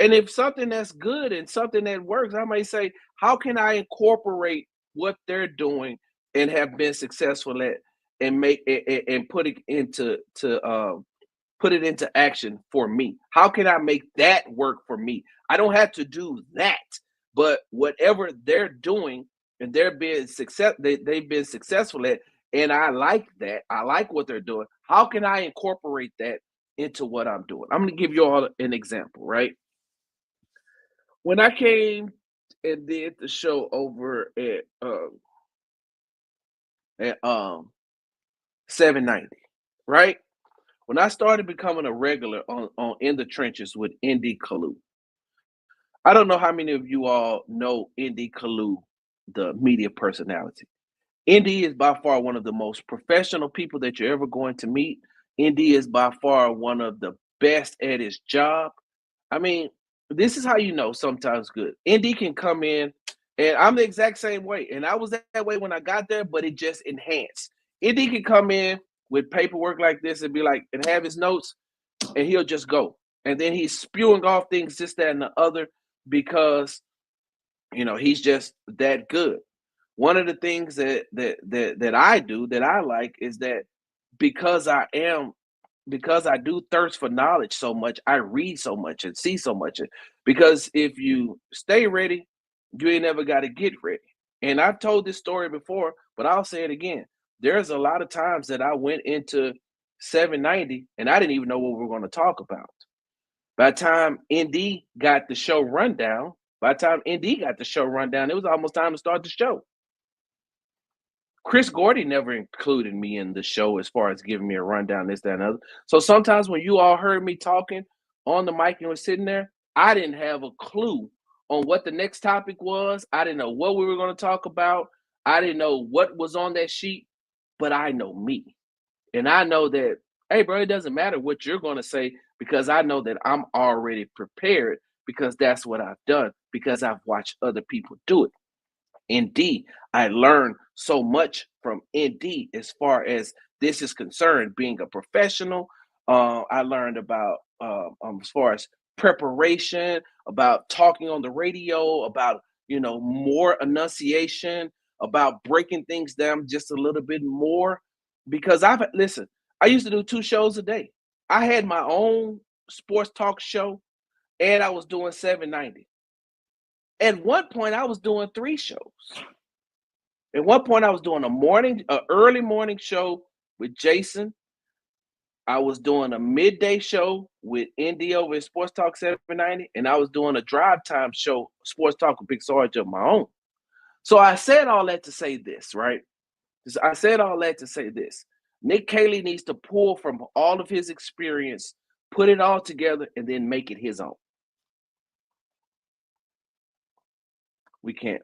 And if something that's good and something that works, I may say, how can I incorporate what they're doing and have been successful at, and make and put it into action for me? How can I make that work for me? I don't have to do that, but whatever they're doing and they've been successful at, and I like that. I like what they're doing. How can I incorporate that into what I'm doing? I'm going to give you all an example, right? When I came and did the show over at 790, right? When I started becoming a regular on In the Trenches with Indy Kalu, I don't know how many of you all know Indy Kalu, the media personality. Indy is by far one of the most professional people that you're ever going to meet. Indy is by far one of the best at his job. I mean, this is how you know sometimes good. Indy can come in, and I'm the exact same way. And I was that way when I got there, but it just enhanced. Indy can come in with paperwork like this and be like, and have his notes, and he'll just go. And then he's spewing off things, this, that, and the other, because he's just that good. One of the things that I do that I like is that because I do thirst for knowledge so much, I read so much and see so much. Because if you stay ready, you ain't never got to get ready. And I've told this story before, but I'll say it again. There's a lot of times that I went into 790 and I didn't even know what we were going to talk about. By the time ND got the show rundown, it was almost time to start the show. Chris Gordy never included me in the show as far as giving me a rundown, this, that, and other. So sometimes when you all heard me talking on the mic and was sitting there, I didn't have a clue on what the next topic was. I didn't know what we were going to talk about. I didn't know what was on that sheet, but I know me. And I know that, hey, bro, it doesn't matter what you're going to say because I know that I'm already prepared because that's what I've done, because I've watched other people do it. Indeed, I learned so much from Indeed as far as this is concerned, being a professional. I learned about as far as preparation, about talking on the radio, about more enunciation, about breaking things down just a little bit more. Because I used to do 2 shows a day. I had my own sports talk show, and I was doing 790. At one point, I was doing 3 shows. At one point, I was doing a early morning show with Jason. I was doing a midday show with Indy over at Sports Talk 790, and I was doing a drive time show, Sports Talk with Big Sarge of my own. So I said all that to say this, right? I said all that to say this. Nick Caley needs to pull from all of his experience, put it all together, and then make it his own. We can't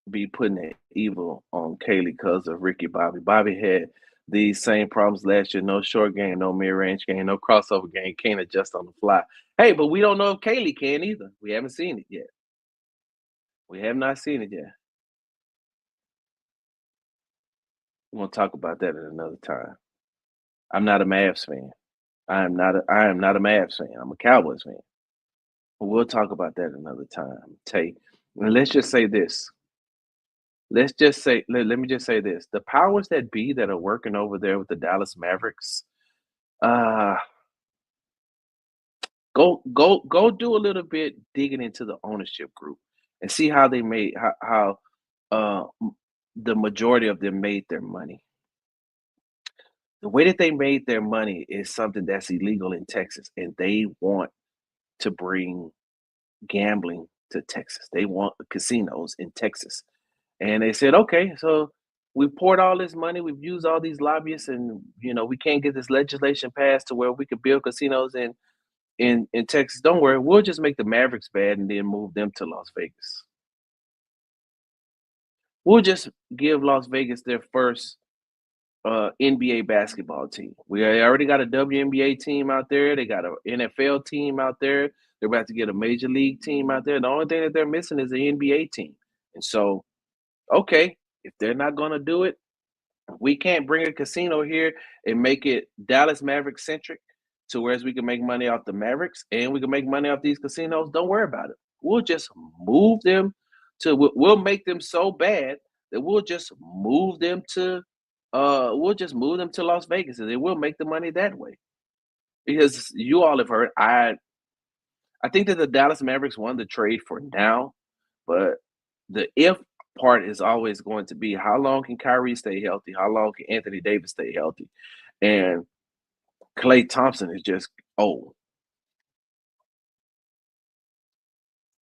be putting that evil on Caley because of Ricky Bobby. Bobby had these same problems last year. No short game, no mid-range game, no crossover game, can't adjust on the fly. Hey, but we don't know if Caley can either. We haven't seen it yet. We have not seen it yet. We're going to talk about that at another time. I'm not a Mavs fan. I am not a Mavs fan. I'm a Cowboys fan. But we'll talk about that another time. Tay. And let's just say this. Let me just say this. The powers that be that are working over there with the Dallas Mavericks, uh, go do a little bit digging into the ownership group and see how they made how the majority of them made their money. The way that they made their money is something that's illegal in Texas, and they want to bring gambling to Texas. They want casinos in Texas. And they said, okay, so we poured all this money, we've used all these lobbyists, and we can't get this legislation passed to where we could build casinos in Texas. Don't worry, we'll just make the Mavericks bad and then move them to Las Vegas. We'll just give Las Vegas their first NBA basketball team. We already got a WNBA team out there. They got an NFL team out there. They're about to get a major league team out there. The only thing that they're missing is an NBA team. And so, okay, if they're not going to do it, we can't bring a casino here and make it Dallas Maverick centric to whereas we can make money off the Mavericks and we can make money off these casinos. Don't worry about it. We'll just move them we'll make them so bad that we'll just move them to Las Vegas and then we'll make the money that way. Because you all have heard, I think that the Dallas Mavericks won the trade for now, but the if part is always going to be how long can Kyrie stay healthy? How long can Anthony Davis stay healthy? And Klay Thompson is just old.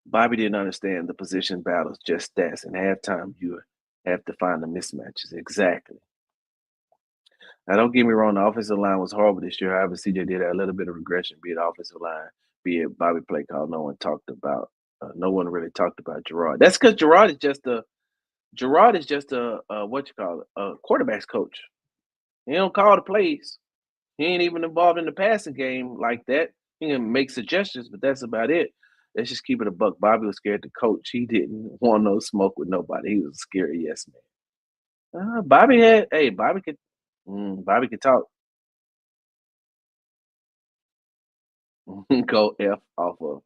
Bobby didn't understand the position battles, just stats. And halftime, you have to find the mismatches. Exactly. Now, don't get me wrong, the offensive line was horrible this year. However, CJ did have a little bit of regression, be it offensive line, be it Bobby play call. No one really talked about Gerard. That's because Gerard is just a what you call it, a quarterback's coach. He don't call the plays. He ain't even involved in the passing game like that. He can make suggestions, but that's about it. Let's just keep it a buck. Bobby was scared to coach. He didn't want no smoke with nobody. He was a scary yes man. Bobby could talk. Go F off of.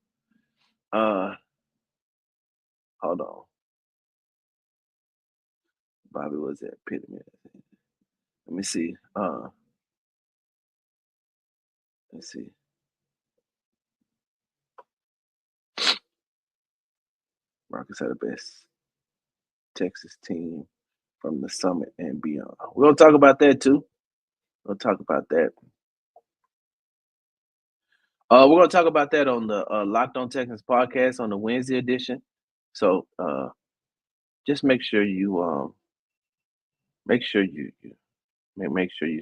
Hold on. Bobby was at epitome. Let me see. Let's see. Rockets had the best Texas team from the summit and beyond. We're gonna talk about that too. We'll talk about that. We're gonna talk about that on the Locked On Texans podcast on the Wednesday edition. So just make sure you make sure you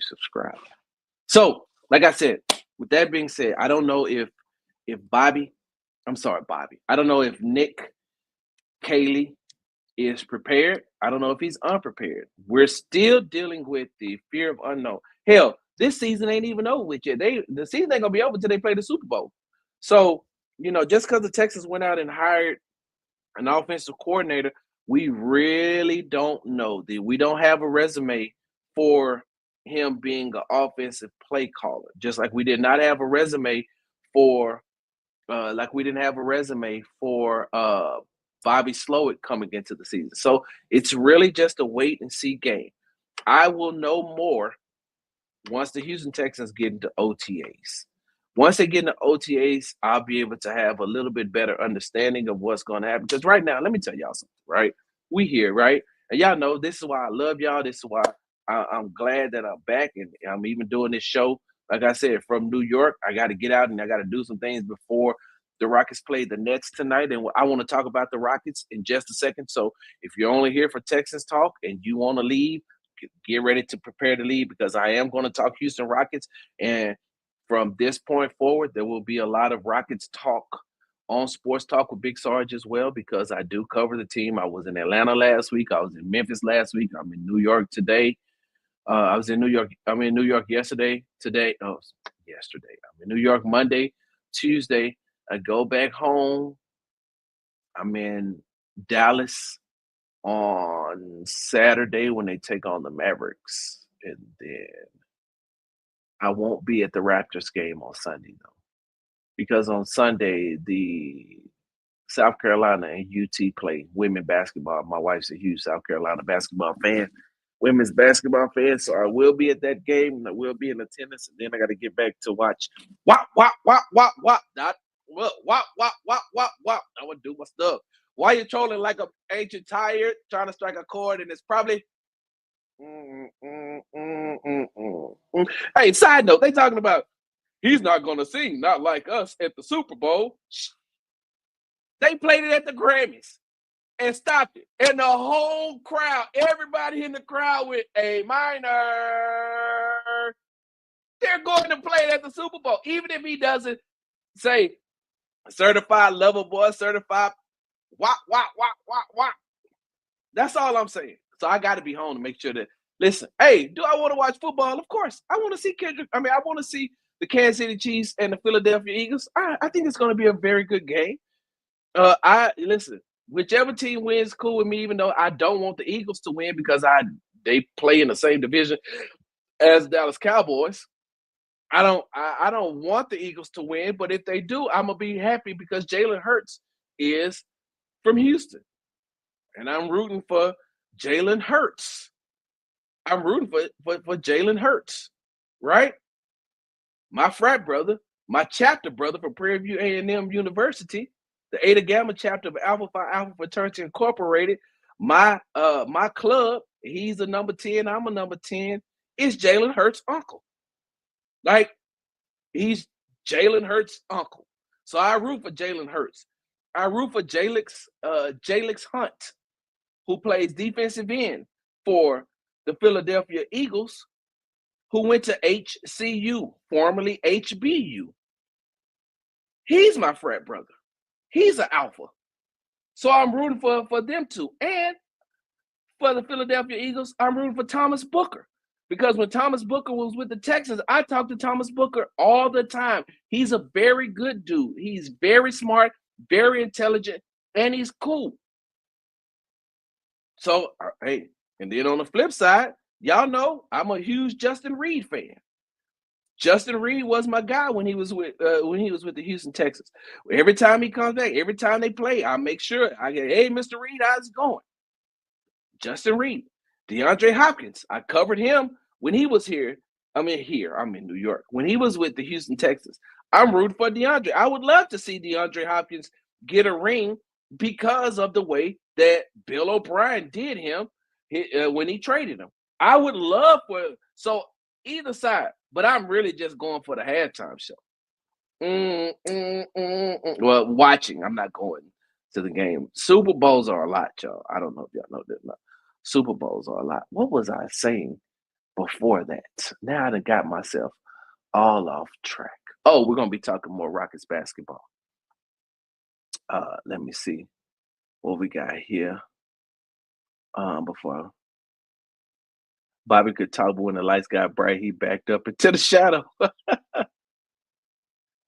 subscribe. So, like I said, with that being said, I don't know if Bobby. I don't know if Nick Caley is prepared. I don't know if he's unprepared. We're still dealing with the fear of unknown. Hell, this season ain't even over with yet. The season ain't gonna be over until they play the Super Bowl. So, just because the Texans went out and hired an offensive coordinator, we really don't know. We don't have a resume for him being an offensive play caller. Just like we did not have a resume for Bobby Slowik coming into the season. So it's really just a wait and see game. I will know more once the Houston Texans get into OTAs. Once they get into OTAs, I'll be able to have a little bit better understanding of what's going to happen. Because right now, let me tell y'all something, right? We here, right? And y'all know this is why I love y'all. This is why I'm glad that I'm back and I'm even doing this show. Like I said, from New York, I got to get out and I got to do some things before the Rockets play the Nets tonight. And I want to talk about the Rockets in just a second. So if you're only here for Texans talk and you want to leave, get ready to prepare to leave because I am going to talk Houston Rockets. And from this point forward, there will be a lot of Rockets talk on Sports Talk with Big Sarge as well because I do cover the team. I was in Atlanta last week. I was in Memphis last week. I'm in New York today. I was in New York. I'm in New York yesterday. Yesterday. I'm in New York Monday, Tuesday. I go back home. I'm in Dallas on Saturday when they take on the Mavericks. And then I won't be at the Raptors game on Sunday, though. Because on Sunday, the South Carolina and UT play women basketball. My wife's a huge South Carolina basketball fan, women's basketball fan. So I will be at that game and I will be in attendance. And then I got to get back to watch wop. I would do my stuff. Why you trolling like an ancient tired, trying to strike a chord, and it's probably Hey, side note, they talking about he's not going to sing Not Like Us at the Super Bowl. They played it at the Grammys. and stopped it. And the whole crowd, everybody in the crowd with A minor, they're going to play it at the Super Bowl. Even if he doesn't say certified lover boy, certified wop, wop, wop, wop, wop. That's all I'm saying. So I got to be home to make sure that, listen, hey, do I want to watch football? Of course. I want to see Kendrick. I want to see the Kansas City Chiefs and the Philadelphia Eagles. I think it's going to be a very good game. Listen, whichever team wins, cool with me, even though I don't want the Eagles to win because they play in the same division as Dallas Cowboys. I don't want the Eagles to win, but if they do, I'm gonna be happy because Jalen Hurts is from Houston. And I'm rooting for Jalen Hurts. I'm rooting for Jalen Hurts, right? My frat brother, my chapter brother from Prairie View A&M University, the Eta Gamma chapter of Alpha Phi Alpha Fraternity Incorporated, my club, he's a number 10, I'm a number 10, is Jalen Hurts' uncle. Like, he's Jalen Hurts' uncle. So I root for Jalen Hurts. I root for Jalix Hunt, who plays defensive end for the Philadelphia Eagles, who went to HCU, formerly HBU. He's my frat brother. He's an alpha. So I'm rooting for them too. And for the Philadelphia Eagles, I'm rooting for Thomas Booker. Because when Thomas Booker was with the Texans, I talked to Thomas Booker all the time. He's a very good dude. He's very smart, very intelligent, and he's cool. So, hey, and then on the flip side, y'all know I'm a huge Justin Reed fan. Justin Reed was my guy when he was with the Houston Texans. Every time he comes back, every time they play, I make sure I get, hey, Mr. Reed, how's it going? Justin Reed. DeAndre Hopkins. I covered him when he was here. I'm in New York. When he was with the Houston Texans, I'm rooting for DeAndre. I would love to see DeAndre Hopkins get a ring because of the way that Bill O'Brien did him when he traded him. I would love so either side, but I'm really just going for the halftime show. Well, watching. I'm not going to the game. Super Bowls are a lot, y'all. I don't know if y'all know that. No. Super Bowls are a lot. What was I saying before that? Now I done got myself all off track. Oh, we're going to be talking more Rockets basketball. Let me see what we got here. Before Bobby could talk, but when the lights got bright, he backed up into the shadow.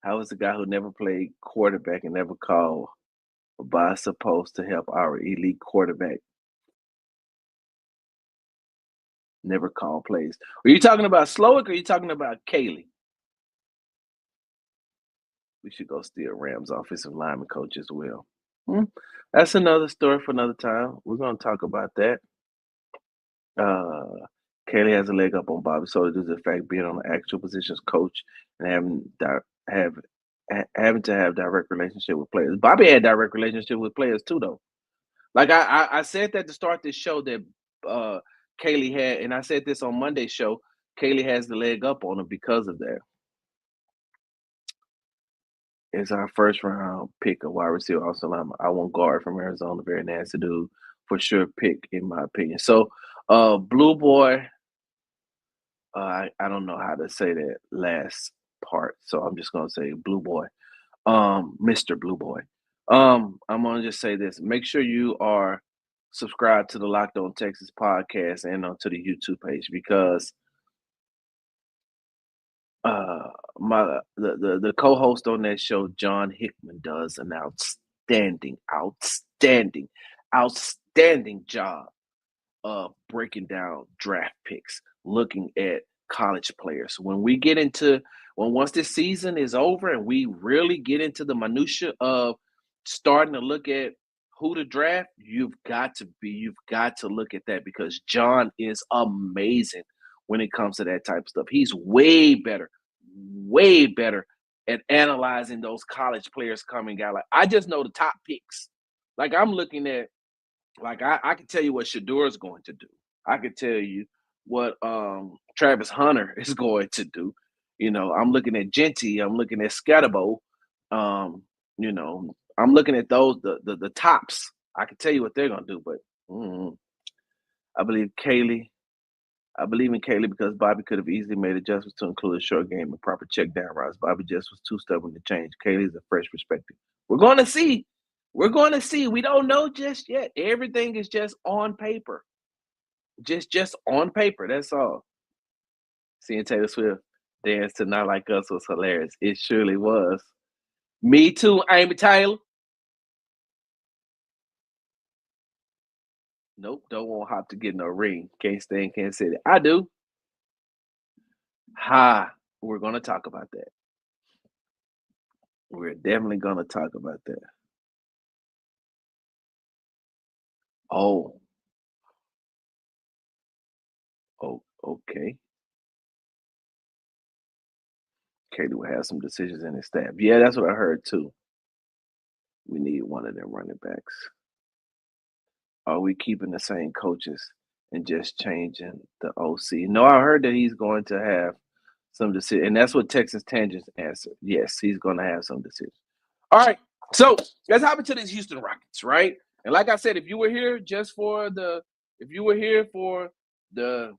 How was the guy who never played quarterback and never called by supposed to help our elite quarterback never call plays? Are you talking about Slowik or are you talking about Caley? We should go steal Rams offensive lineman coach as well. That's another story for another time. We're going to talk about that. Caley has a leg up on Bobby Slowik due to the fact being on the actual positions coach and having to have direct relationship with players. Bobby had direct relationship with players too, though. Like I said that to start this show that Caley had, and I said this on Monday's show. Caley has the leg up on him because of that. It's our first round pick of wide receiver. Also, I want guard from Arizona, very nasty dude, for sure. Pick in my opinion. So, Blue Boy. I don't know how to say that last part, so I'm just gonna say Blue Boy, Mr. Blue Boy. I'm gonna just say this: make sure you are subscribed to the Locked On Texas podcast and onto the YouTube page because the co-host on that show, John Hickman, does an outstanding job of breaking down draft picks, looking at college players. Once this season is over and we really get into the minutia of starting to look at who to draft, you've got to look at that because John is amazing when it comes to that type of stuff. He's way better at analyzing those college players coming out. Like, I just know the top picks. Like, I'm looking at, like, I can tell you what Shador is going to do. I can tell you what Travis Hunter is going to do. You know, I'm looking at Genty. I'm looking at Scatterbo. You know, I'm looking at those the tops. I can tell you what they're gonna do, but I believe Caley. I believe in Caley because Bobby could have easily made adjustments to include a short game and proper check down routes. Bobby just was too stubborn to change. Caley's a fresh perspective. We're going to see. We're going to see. We don't know just yet. Everything is just on paper. Just on paper. That's all. Seeing Taylor Swift dance to Not Like Us was hilarious. It surely was. Me too, Amy Taylor. Nope, don't want Hop to get no ring. Can't stay in Kansas City. I do. We're going to talk about that. We're definitely going to talk about that. Oh, okay. Caley will have some decisions in his staff. Yeah, that's what I heard too. We need one of them running backs. Are we keeping the same coaches and just changing the OC? No, I heard that he's going to have some decisions, and that's what Texas Tangents answered. Yes, he's going to have some decisions. All right, so let's hop into these Houston Rockets, right? And like I said, if you were here for the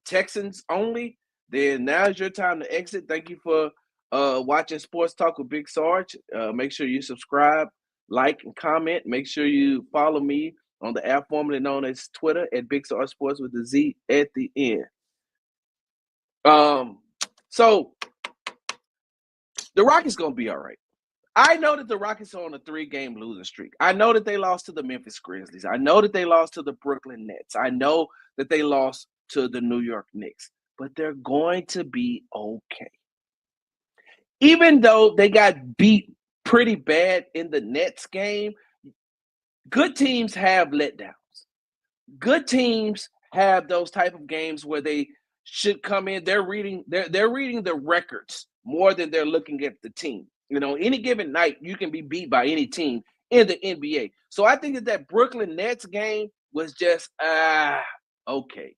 Texans only, then now's your time to exit. Thank you for watching Sports Talk with Big Sarge. Make sure you subscribe, like, and comment. Make sure you follow me on the app formerly known as Twitter at Big Sarge Sports with the Z at the end. So the Rockets gonna be all right. I know that the Rockets are on a 3-game losing streak. I know that they lost to the Memphis Grizzlies. I know that they lost to the Brooklyn Nets. I know that they lost to the New York Knicks. But they're going to be okay. Even though they got beat pretty bad in the Nets game, good teams have letdowns. Good teams have those type of games where they should come in. They're reading the records more than they're looking at the team. You know, any given night, you can be beat by any team in the NBA. So I think that Brooklyn Nets game was just, okay.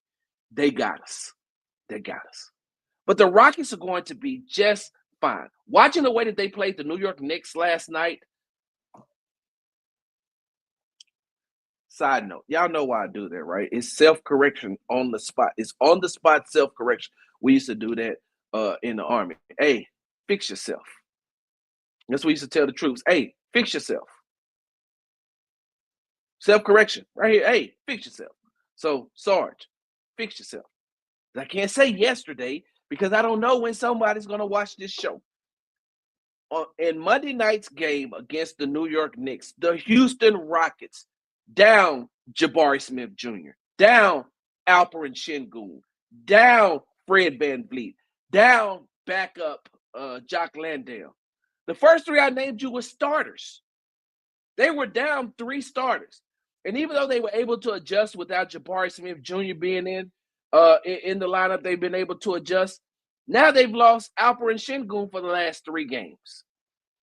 They got us. They got us. But the Rockets are going to be just fine. Watching the way that they played the New York Knicks last night. Side note, y'all know why I do that, right? It's self-correction on the spot. It's on-the-spot self-correction. We used to do that in the Army. Hey, fix yourself. That's what we used to tell the troops. Hey, fix yourself. Self-correction right here. Hey, fix yourself. So, Sarge, fix yourself. I can't say yesterday because I don't know when somebody's going to watch this show. In Monday night's game against the New York Knicks, the Houston Rockets down Jabari Smith Jr., down Alperen Sengun, down Fred VanVleet, down backup Jock Landale. The first 3 I named you were starters. They were down 3 starters. And even though they were able to adjust without Jabari Smith Jr. being in the lineup, they've been able to adjust. Now they've lost Alperen Sengun for the last 3 games.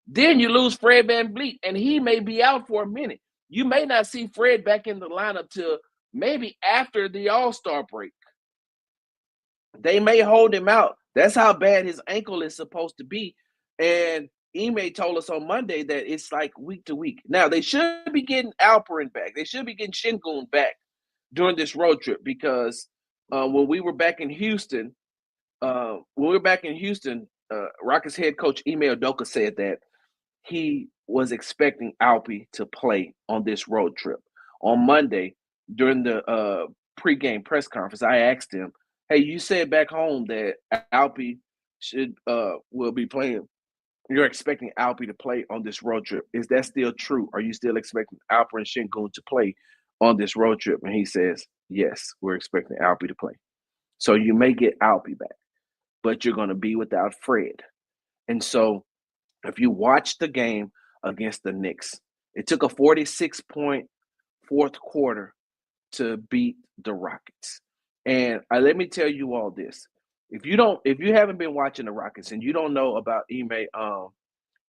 Then you lose Fred VanVleet, and he may be out for a minute. You may not see Fred back in the lineup till maybe after the All-Star break. They may hold him out. That's how bad his ankle is supposed to be. And Ime told us on Monday that it's like week to week. Now, they should be getting Alperen back. They should be getting Sengun back during this road trip because when we were back in Houston, Rockets head coach Ime Udoka said that he was expecting Alpi to play on this road trip. On Monday, during the pregame press conference, I asked him, hey, you said back home that Alpi will be playing. You're expecting Alpi to play on this road trip. Is that still true? Are you still expecting Alperen Sengun to play on this road trip? And he says, yes, we're expecting Alpi to play. So you may get Alpi back, but you're going to be without Fred. And so if you watch the game against the Knicks, it took a 46-point fourth quarter to beat the Rockets. And let me tell you all this. If you haven't been watching the Rockets and you don't know about Ime,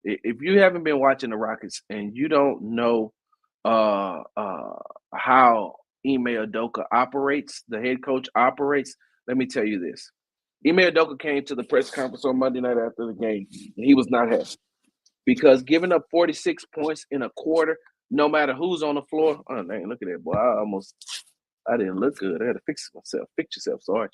if you haven't been watching the Rockets and you don't know how Ime Udoka operates, the head coach operates, let me tell you this. Ime Udoka came to the press conference on Monday night after the game, and he was not happy because giving up 46 points in a quarter, no matter who's on the floor. Oh, man, look at that, boy. I didn't look good. I had to fix myself. Fix yourself, Sarge.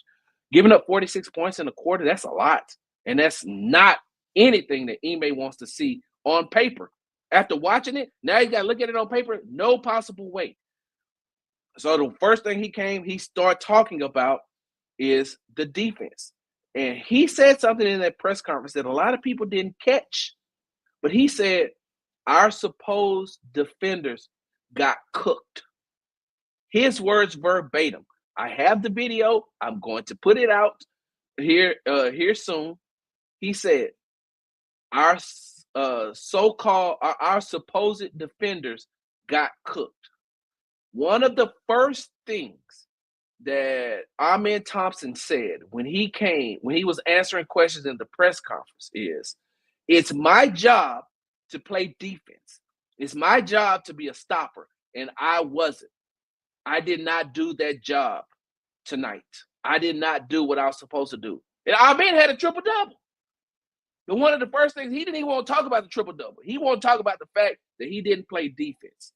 Giving up 46 points in a quarter, that's a lot. And that's not anything that Ime wants to see on paper. After watching it, now you got to look at it on paper. No possible way. So the first thing he started talking about is the defense. And he said something in that press conference that a lot of people didn't catch. But he said, our supposed defenders got cooked. His words verbatim. I have the video. I'm going to put it out here soon. He said, our supposed defenders got cooked. One of the first things that Amen Thompson said when he was answering questions in the press conference is, it's my job to play defense. It's my job to be a stopper, and I wasn't. I did not do that job tonight. I did not do what I was supposed to do. And Amen had a triple-double. But one of the first things, he didn't even want to talk about the triple-double. He wanted to talk about the fact that he didn't play defense.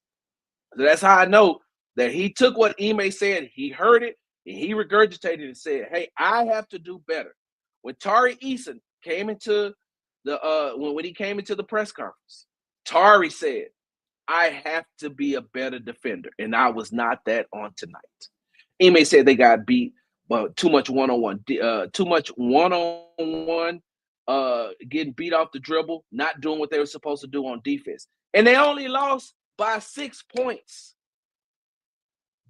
So that's how I know that he took what Ime said, he heard it, and he regurgitated and said, hey, I have to do better. When Tari Eason came into when he came into the press conference, Tari said, I have to be a better defender, and I was not that on tonight. Ime said they got beat, but too much one-on-one, getting beat off the dribble, not doing what they were supposed to do on defense. And they only lost by 6 points.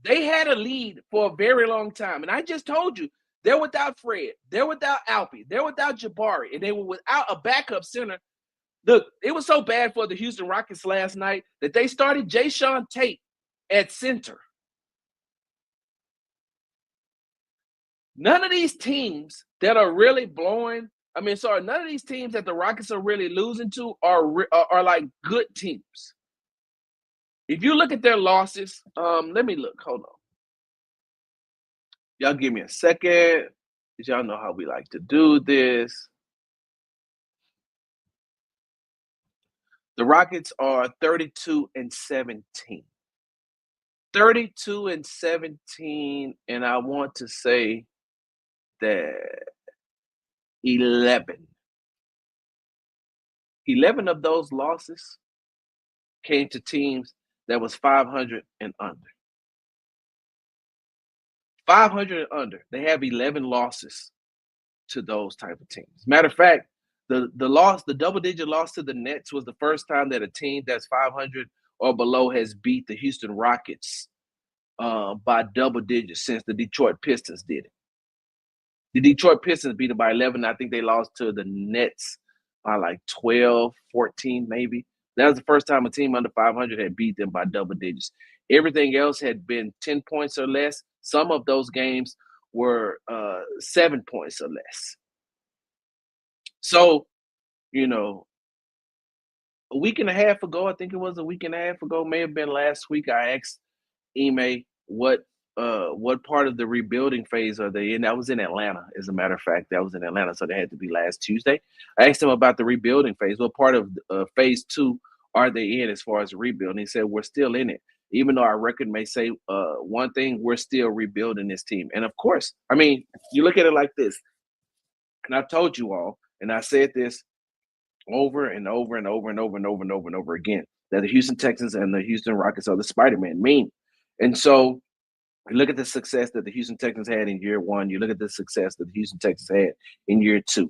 They had a lead for a very long time. And I just told you, they're without Fred. They're without Alpy. They're without Jabari. And they were without a backup center. Look, it was so bad for the Houston Rockets last night that they started Jayshawn Tate at center. None of these teams that are really none of these teams that the Rockets are really losing to are like good teams. If you look at their losses, let me look. Hold on. Y'all give me a second, because y'all know how we like to do this. The Rockets are 32-17. 32-17, and I want to say that 11 of those losses came to teams that was 500 and under. 500 and under. They have 11 losses to those type of teams. Matter of fact, the double-digit loss to the Nets was the first time that a team that's 500 or below has beat the Houston Rockets by double digits since the Detroit Pistons did it. The Detroit Pistons beat them by 11. I think they lost to the Nets by like 12, 14 maybe. That was the first time a team under 500 had beat them by double digits. Everything else had been 10 points or less. Some of those games were 7 points or less. So, a week and a half ago, I think it was a week and a half ago, may have been last week, I asked Ime what part of the rebuilding phase are they in. That was in Atlanta, as a matter of fact. That was in Atlanta, so they had to be last Tuesday. I asked him about the rebuilding phase. What part of phase 2 are they in as far as rebuilding? He said, we're still in it. Even though our record may say one thing, we're still rebuilding this team. And of course, you look at it like this, and I've told you all, and I said this over and over and over and over and over and over and over again, that the Houston Texans and the Houston Rockets are the Spider-Man meme. And so you look at the success that the Houston Texans had in year 1. You look at the success that the Houston Texans had in year 2.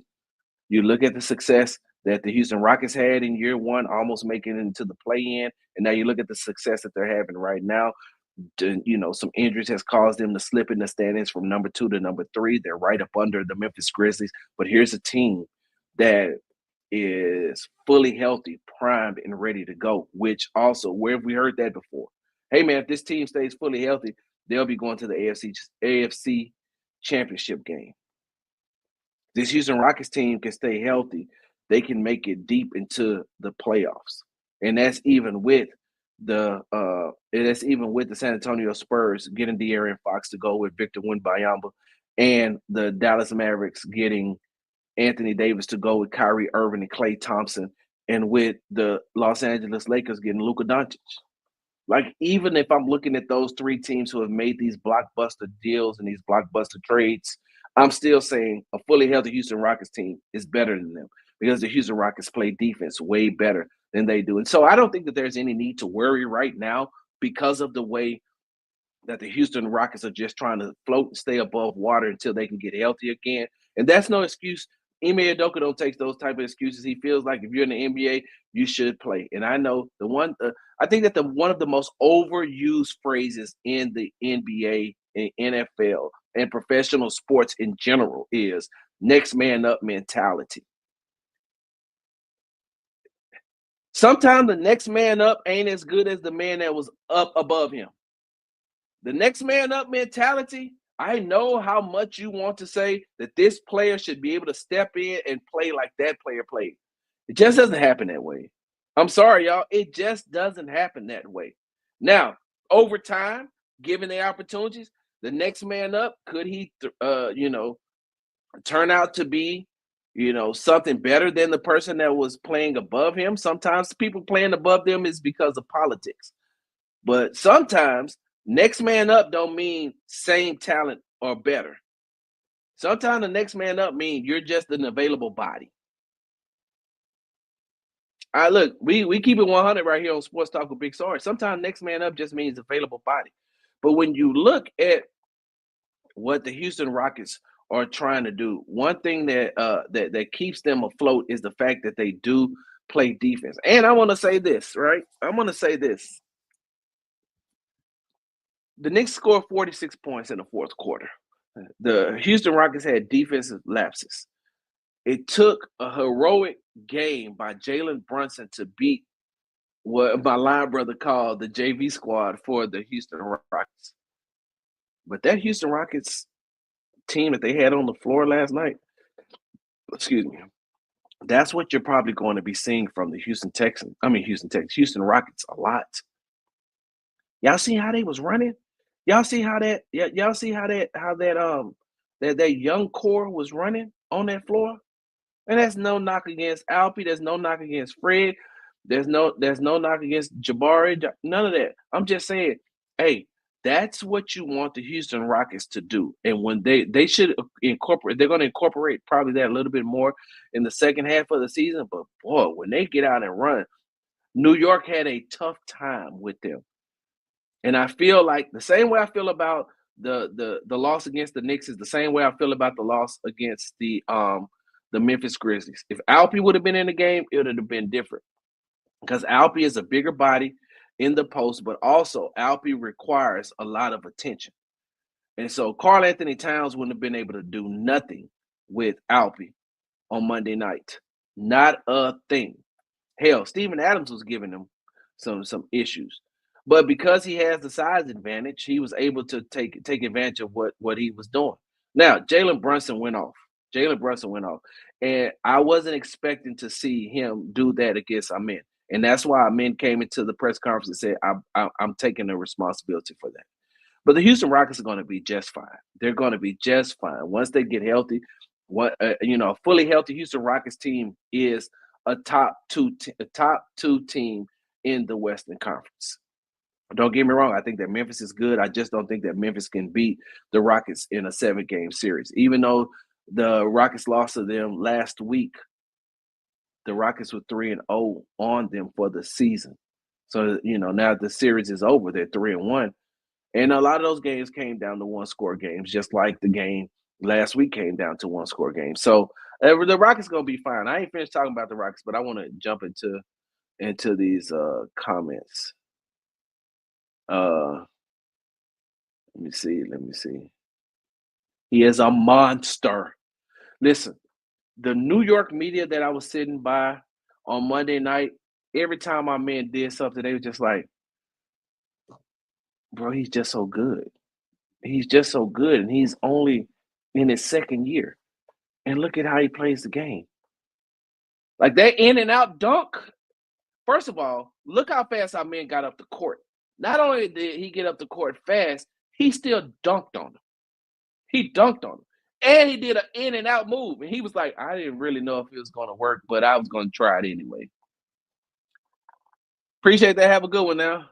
You look at the success that the Houston Rockets had in year 1, almost making it into the play-in. And now you look at the success that they're having right now. Some injuries has caused them to slip in the standings from number 2 to number 3. They're right up under the Memphis Grizzlies. But here's a team that is fully healthy, primed, and ready to go, which also, where have we heard that before? Hey, man, if this team stays fully healthy, they'll be going to the AFC championship game. This Houston Rockets team can stay healthy. They can make it deep into the playoffs. And that's even with the San Antonio Spurs getting De'Aaron Fox to go with Victor Wembanyama, and the Dallas Mavericks getting Anthony Davis to go with Kyrie Irving and Klay Thompson, and with the Los Angeles Lakers getting Luka Doncic. Like, even if I'm looking at those three teams who have made these blockbuster deals and these blockbuster trades, I'm still saying a fully healthy Houston Rockets team is better than them because the Houston Rockets play defense way better than they do. And so I don't think that there's any need to worry right now because of the way that the Houston Rockets are just trying to float and stay above water until they can get healthy again. And that's no excuse. Ime Udoka don't take those type of excuses. He feels like if you're in the NBA, you should play. And I know I think that one of the most overused phrases in the NBA and NFL and professional sports in general is next man up mentality. Sometimes the next man up ain't as good as the man that was up above him. The next man up mentality, I know how much you want to say that this player should be able to step in and play like that player played. It just doesn't happen that way. I'm sorry, y'all. It just doesn't happen that way. Now, over time, given the opportunities, the next man up, could he, turn out to be, something better than the person that was playing above him? Sometimes people playing above them is because of politics. But sometimes next man up don't mean same talent or better. Sometimes the next man up mean you're just an available body. All right, look, we keep it 100 right here on Sports Talk with Big Sorry. Sometimes next man up just means available body. But when you look at what the Houston Rockets are trying to do, one thing that keeps them afloat is the fact that they do play defense. And I want to say this, right? I'm going to say this. The Knicks scored 46 points in the fourth quarter. The Houston Rockets had defensive lapses. It took a heroic game by Jalen Brunson to beat what my line brother called the JV squad for the Houston Rockets. But that Houston Rockets team that they had on the floor last night, excuse me, that's what you're probably going to be seeing from the Houston Rockets a lot. Y'all see how they was running? Y'all see how that that young core was running on that floor? And that's no knock against Alpy. There's no knock against Fred. There's no knock against Jabari. None of that. I'm just saying, hey, that's what you want the Houston Rockets to do. And when they should incorporate, they're going to incorporate probably that a little bit more in the second half of the season. But boy, when they get out and run, New York had a tough time with them. And I feel like the same way I feel about the loss against the Knicks is the same way I feel about the loss against the Memphis Grizzlies. If Alpy would have been in the game, it would have been different. Because Alpy is a bigger body in the post, but also Alpy requires a lot of attention. And so Karl Anthony Towns wouldn't have been able to do nothing with Alpy on Monday night. Not a thing. Hell, Steven Adams was giving him some issues. But because he has the size advantage, he was able to take advantage of what he was doing. Now, Jalen Brunson went off. And I wasn't expecting to see him do that against Amen. And that's why Amen came into the press conference and said, I'm taking the responsibility for that. But the Houston Rockets are going to be just fine. They're going to be just fine. Once they get healthy, a fully healthy Houston Rockets team is a top two team in the Western Conference. Don't get me wrong. I think that Memphis is good. I just don't think that Memphis can beat the Rockets in a 7-game series. Even though the Rockets lost to them last week, the Rockets were 3-0 on them for the season. So, now the series is over. They're 3-1. And a lot of those games came down to one-score games, just like the game last week came down to one-score games. So the Rockets going to be fine. I ain't finished talking about the Rockets, but I want to jump into these comments. Let me see. He is a monster. Listen, the New York media that I was sitting by on Monday night, every time my man did something, they were just like, bro, he's just so good. He's just so good, and he's only in his second year. And look at how he plays the game. Like that in and out dunk. First of all, look how fast our man got up the court. Not only did he get up the court fast, he still dunked on him. He dunked on him. And he did an in and out move. And he was like, I didn't really know if it was going to work, but I was going to try it anyway. Appreciate that. Have a good one now.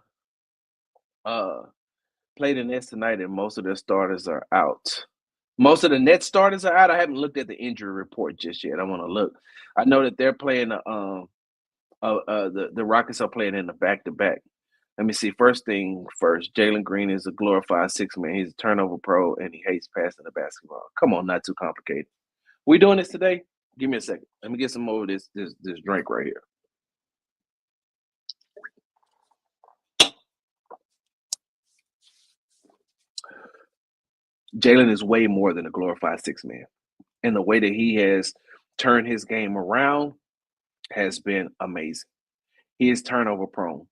play the Nets tonight, and most of their starters are out. Most of the Nets starters are out. I haven't looked at the injury report just yet. I want to look. I know that they're playing the Rockets are playing in the back-to-back. Let me see. First thing first, Jalen Green is a glorified six-man. He's a turnover pro, and he hates passing the basketball. Come on, not too complicated. We doing this today? Give me a second. Let me get some more of this drink right here. Jalen is way more than a glorified six-man. And the way that he has turned his game around has been amazing. He is turnover prone.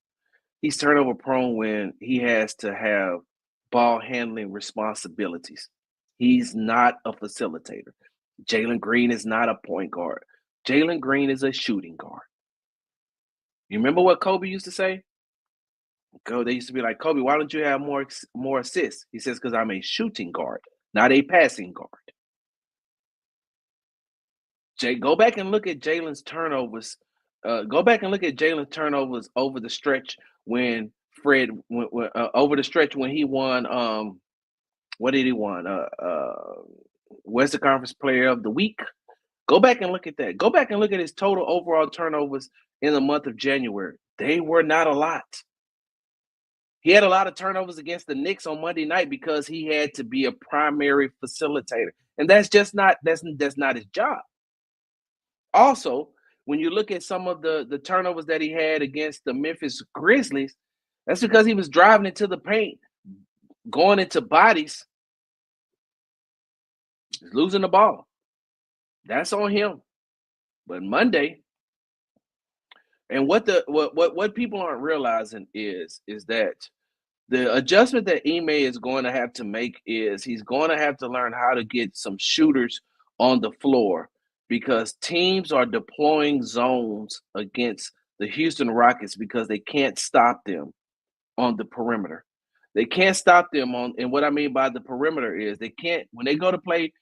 He's turnover prone when he has to have ball handling responsibilities. He's not a facilitator. Jalen Green is not a point guard. Jalen Green is a shooting guard. You remember what Kobe used to say? They used to be like, Kobe, why don't you have more assists? He says, because I'm a shooting guard, not a passing guard. Go back and look at Jalen's turnovers. Go back and look at Jalen's turnovers over the stretch when Fred over the stretch when he won. What did he won? Western Conference Player of the Week. Go back and look at that. Go back and look at his total overall turnovers in the month of January. They were not a lot. He had a lot of turnovers against the Knicks on Monday night because he had to be a primary facilitator, and that's just not that's not his job. Also, when you look at some of the turnovers that he had against the Memphis Grizzlies, that's because he was driving into the paint, going into bodies, losing the ball. That's on him. But Monday, and what people aren't realizing is that the adjustment that Ime is going to have to make is he's going to have to learn how to get some shooters on the floor because teams are deploying zones against the Houston Rockets because they can't stop them on the perimeter. They can't stop them on, and what I mean by the perimeter is they can't, when they go to play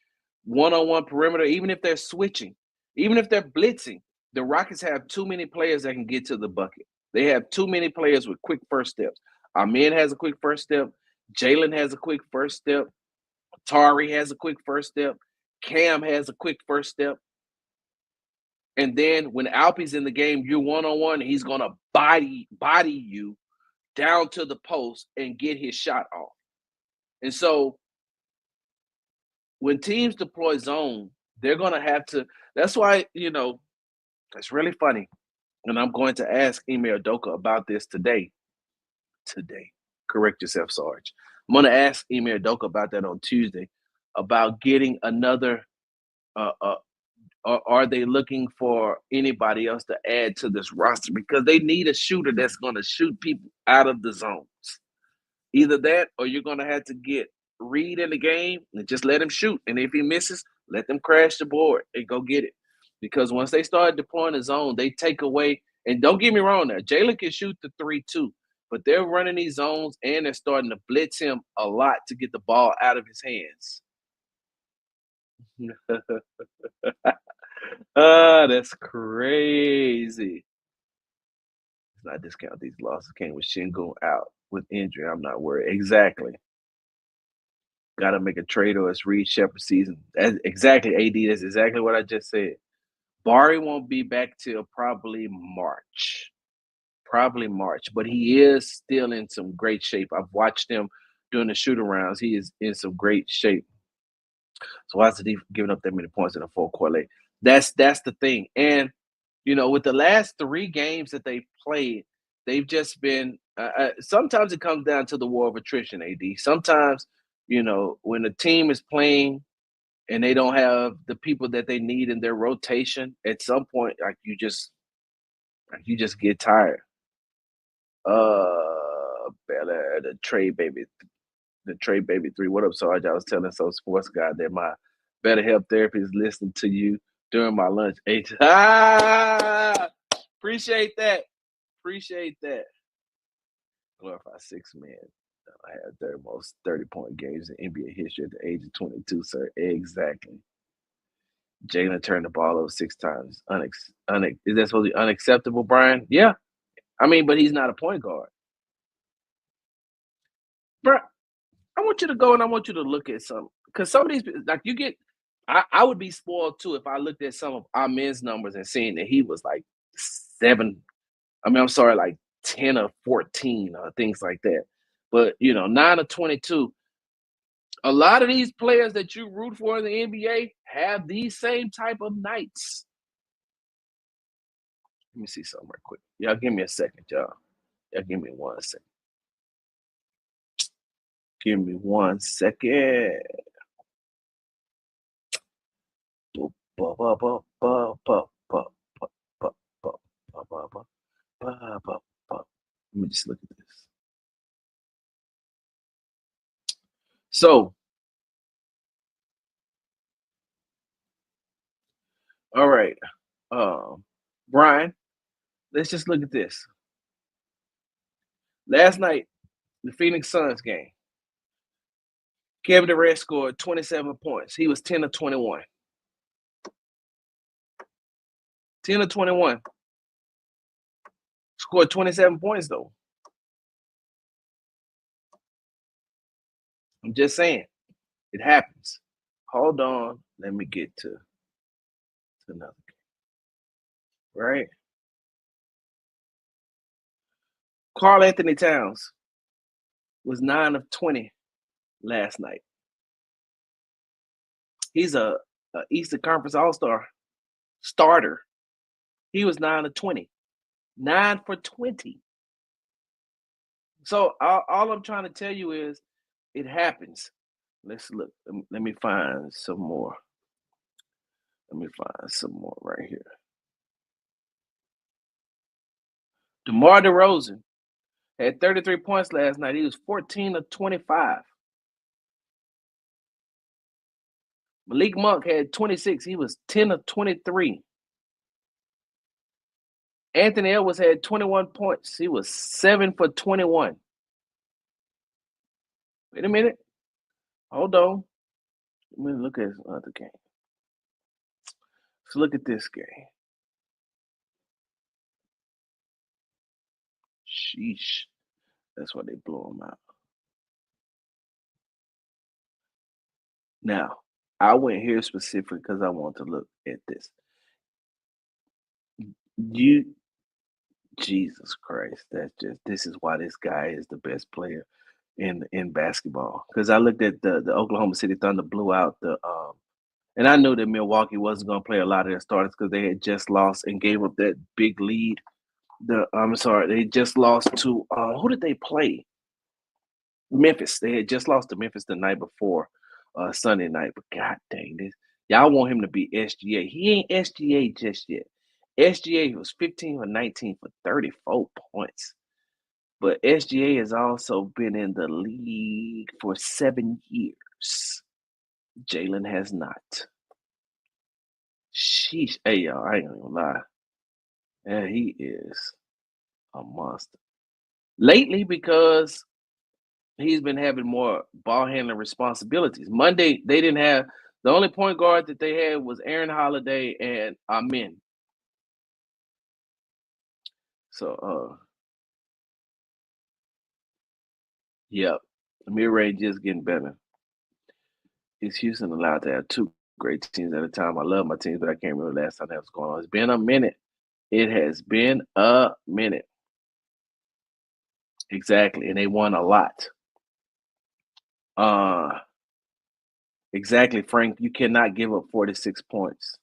one-on-one perimeter, even if they're switching, even if they're blitzing, the Rockets have too many players that can get to the bucket. They have too many players with quick first steps. Amin has a quick first step. Jalen has a quick first step. Tari has a quick first step. Cam has a quick first step. And then when Alpy's in the game, you're one-on-one, he's going to body you down to the post and get his shot off. And so when teams deploy zone, they're going to have to – that's why, it's really funny. And I'm going to ask Ime Udoka about this today. Correct yourself, Sarge. I'm going to ask Ime Udoka about that on Tuesday, about getting another are they looking for anybody else to add to this roster? Because they need a shooter that's going to shoot people out of the zones. Either that or you're going to have to get Reed in the game and just let him shoot. And if he misses, let them crash the board and go get it. Because once they start deploying the zone, they take away – and don't get me wrong now, Jalen can shoot the 3 too. But they're running these zones and they're starting to blitz him a lot to get the ball out of his hands. That's crazy. Let's not discount these losses. Came with Shingo out with injury. I'm not worried. Exactly. Got to make a trade or it's Reed Shepard season. That's exactly, AD. That's exactly what I just said. Barry won't be back till probably March. But he is still in some great shape. I've watched him during the shoot-arounds. He is in some great shape. So why is the defense giving up that many points in a full court late? That's the thing. And, with the last 3 games that they played, they've just been sometimes it comes down to the war of attrition, AD. Sometimes, when the team is playing and they don't have the people that they need in their rotation, at some point, you just get tired. Bella, the trade baby 3. What up, Sarge? I was telling some sports guy that my Better Help therapist listening to you during my lunch. Appreciate that. Glorified 6-man. I had third most 30-point games in NBA history at the age of 22, sir. Exactly. Jalen turned the ball over 6 times. Is that supposed to be unacceptable, Brian? Yeah. But he's not a point guard. bro, I want you to go and I want you to look at some, because some of these, like you get, I would be spoiled too if I looked at some of our men's numbers and seeing that he was like 7. I'm sorry, like 10 or 14 or things like that. But 9 or 22. A lot of these players that you root for in the NBA have these same type of nights. Let me see something real quick. Y'all give me a second, y'all. Y'all give me 1 second. Give me 1 second. Let me just look at this. So, all right, Brian, let's just look at this. Last night, the Phoenix Suns game, Kevin Durant scored 27 points. He was 10 of 21. 10 of 21. Scored 27 points, though. I'm just saying, it happens. Hold on. Let me get to another game. Right? Karl Anthony Towns was 9 of 20 last night. He's a Eastern Conference All-Star starter. He was 9 of 20. 9 for 20. So all I'm trying to tell you is it happens. Let's look. Let me find some more. Let me find some more right here. DeMar DeRozan had 33 points last night. He was 14 of 25. Malik Monk had 26. He was 10 of 23. Anthony Edwards had 21 points. He was 7 for 21. Wait a minute. Hold on. Let me look at this other game. Let's look at this game. Sheesh. That's why they blew him out. Now, I went here specifically because I want to look at this. Jesus Christ, this is why this guy is the best player in basketball. Because I looked at the Oklahoma City Thunder blew out and I knew that Milwaukee wasn't going to play a lot of their starters because they had just lost and gave up that big lead. They just lost to who did they play? Memphis. They had just lost to Memphis the night before, Sunday night. But god dang this, y'all want him to be SGA. He ain't SGA just yet. SGA was 15 or 19 for 34 points. But SGA has also been in the league for 7 years. Jalen has not. Sheesh. Hey, y'all, I ain't gonna lie. Yeah, he is a monster. Lately, because he's been having more ball handling responsibilities. Monday, they didn't have the only point guard that they had was Aaron Holiday and Amin. So, yep, the mid-range is getting better. Is Houston allowed to have 2 great teams at a time? I love my teams, but I can't remember the last time that was going on. It's been a minute. It has been a minute. Exactly, and they won a lot. Exactly, Frank. You cannot give up 46 points.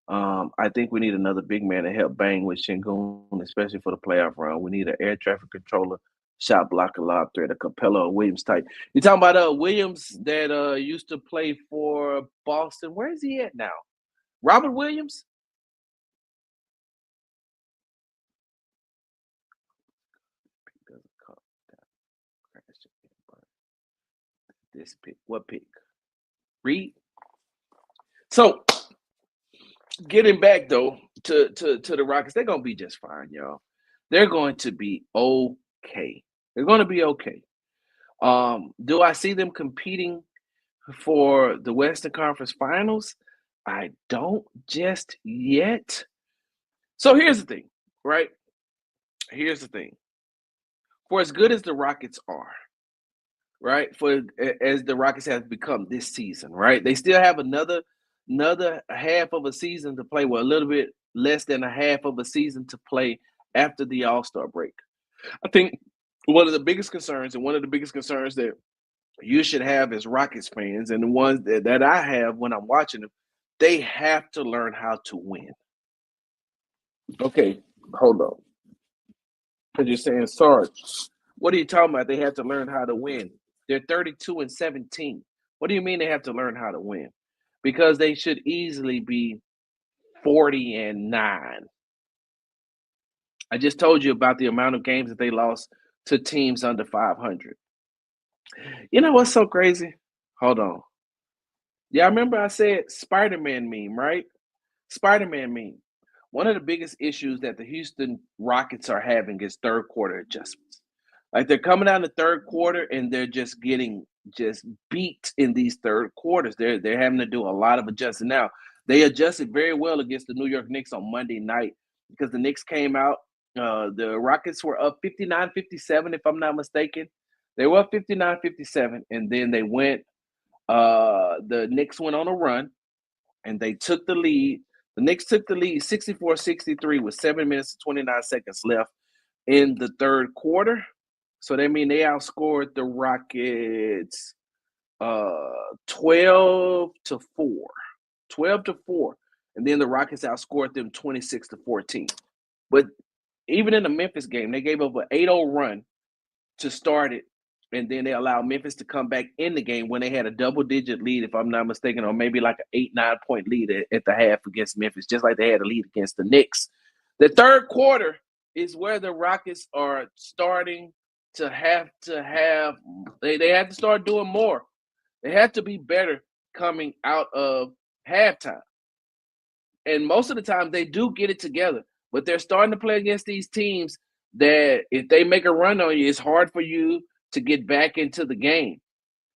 I think we need another big man to help bang with Şengün, especially for the playoff run. We need an air traffic controller, shot blocker, lob threat, a Capella or Williams type. You talking about Williams that used to play for Boston? Where is he at now? Robert Williams? This pick. What pick? Reed? So getting back though to the Rockets, they're gonna be just fine, y'all. They're going to be okay. They're going to be okay. Do I see them competing for the Western Conference Finals? I don't just yet. So here's the thing, right? Here's the thing. For as good as the Rockets are, right? For as the Rockets have become this season, right? They still have another half of a season to play, well, a little bit less than a half of a season to play after the All-Star break. I think one of the biggest concerns, and one of the biggest concerns that you should have as Rockets fans, and the ones that I have when I'm watching them, they have to learn how to win. Okay, hold on. Because you're saying, Sarge, what are you talking about? They have to learn how to win. They're 32-17. What do you mean they have to learn how to win? Because they should easily be 40-9. I just told you about the amount of games that they lost to teams under 500. You know what's so crazy? Hold on. Yeah, I remember I said Spider-Man meme, right? Spider-Man meme. One of the biggest issues that the Houston Rockets are having is third quarter adjustments. Like they're coming out in the third quarter and they're just getting just beat in these third quarters. They're having to do a lot of adjusting. Now, they adjusted very well against the New York Knicks on Monday night because the Knicks came out. The Rockets were up 59-57, if I'm not mistaken. They were up 59-57, and then they went the Knicks went on a run and they took the lead. The Knicks took the lead 64-63 with 7 minutes and 29 seconds left in the third quarter. So that means they outscored the Rockets 12-4. 12-4. And then the Rockets outscored them 26-14. But even in the Memphis game, they gave up an 8-0 run to start it. And then they allowed Memphis to come back in the game when they had a double-digit lead, if I'm not mistaken, or maybe like an 8-9 point lead at the half against Memphis, just like they had a lead against the Knicks. The third quarter is where the Rockets are starting to have they have to start doing more. They have to be better coming out of halftime. And most of the time they do get it together, but they're starting to play against these teams that if they make a run on you, it's hard for you to get back into the game.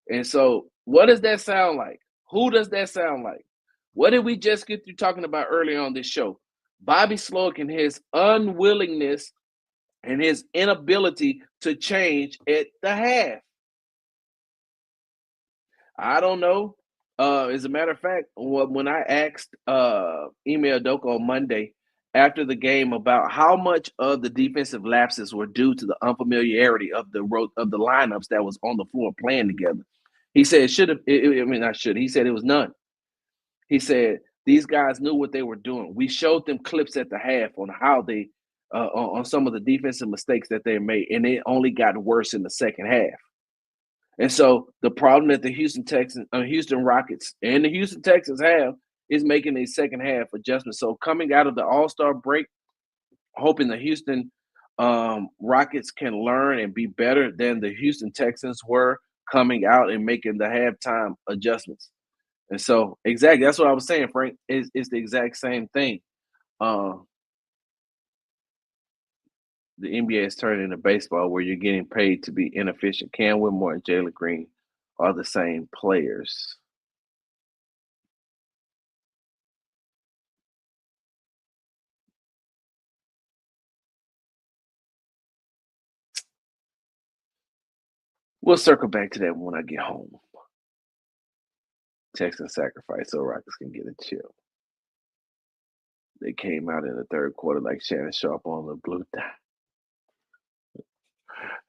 And so what does that sound like? Who does that sound like? What did we just get through talking about earlier on this show? Bobby Slowik and his unwillingness and his inability to change at the half. I don't know. As a matter of fact, when I asked Email Doko on Monday after the game about how much of the defensive lapses were due to the unfamiliarity of the lineups that was on the floor playing together, he said it should have. I mean, not should. He said it was none. He said these guys knew what they were doing. We showed them clips at the half on how they on some of the defensive mistakes that they made, and it only got worse in the second half. And so the problem that the Houston Rockets and the Houston Texans have is making a second half adjustment. So coming out of the All-Star break, hoping the Houston Rockets can learn and be better than the Houston Texans were coming out and making the halftime adjustments. And so exactly, that's what I was saying, Frank. It's the exact same thing. The NBA is turning into baseball where you're getting paid to be inefficient. Cam Whitmore and Jalen Green are the same players. We'll circle back to that when I get home. Texans sacrifice so Rockets can get a chill. They came out in the third quarter like Shannon Sharp on the blue dot.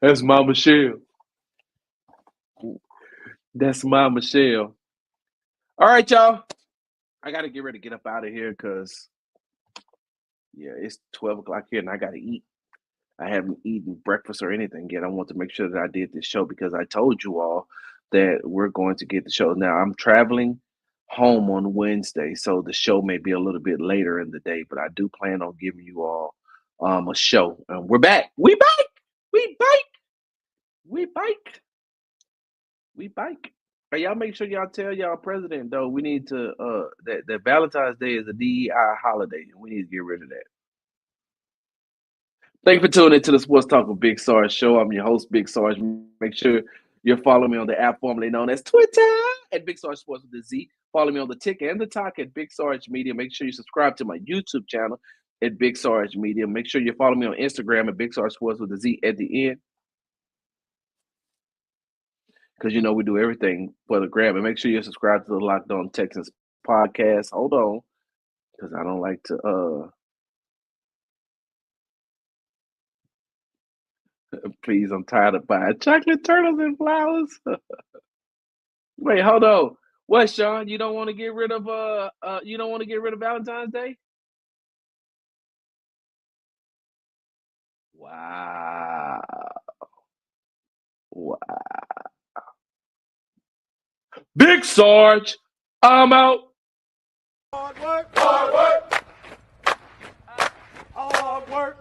That's my Michelle. That's my Michelle. All right, y'all. I got to get ready to get up out of here because, yeah, it's 12 o'clock here and I got to eat. I haven't eaten breakfast or anything yet. I want to make sure that I did this show because I told you all that we're going to get the show. Now, I'm traveling home on Wednesday, so the show may be a little bit later in the day, but I do plan on giving you all a show. We're back. We back. We bike. We bike. We bike. Hey, y'all make sure y'all tell y'all president, though, we need to, that Valentine's Day is a DEI holiday, and we need to get rid of that. Thank you for tuning into the Sports Talk with Big Sarge show. I'm your host, Big Sarge. Make sure you're following me on the app formerly known as Twitter at Big Sarge Sports with a Z. Follow me on the ticker and the talk at Big Sarge Media. Make sure you subscribe to my YouTube channel at Big Sarge Media. Make sure you follow me on Instagram at Big Sarge Sports with a Z at the end. because we do everything for the gram. And make sure you subscribe to the Locked On Texans podcast. Hold on, because I don't like to. Please, I'm tired of buying chocolate turtles and flowers. Wait, hold on. What, Sean? You don't want to get rid of you don't want to get rid of Valentine's Day? Wow. Wow. Big Sarge, I'm out. Hard work, hard work, hard work.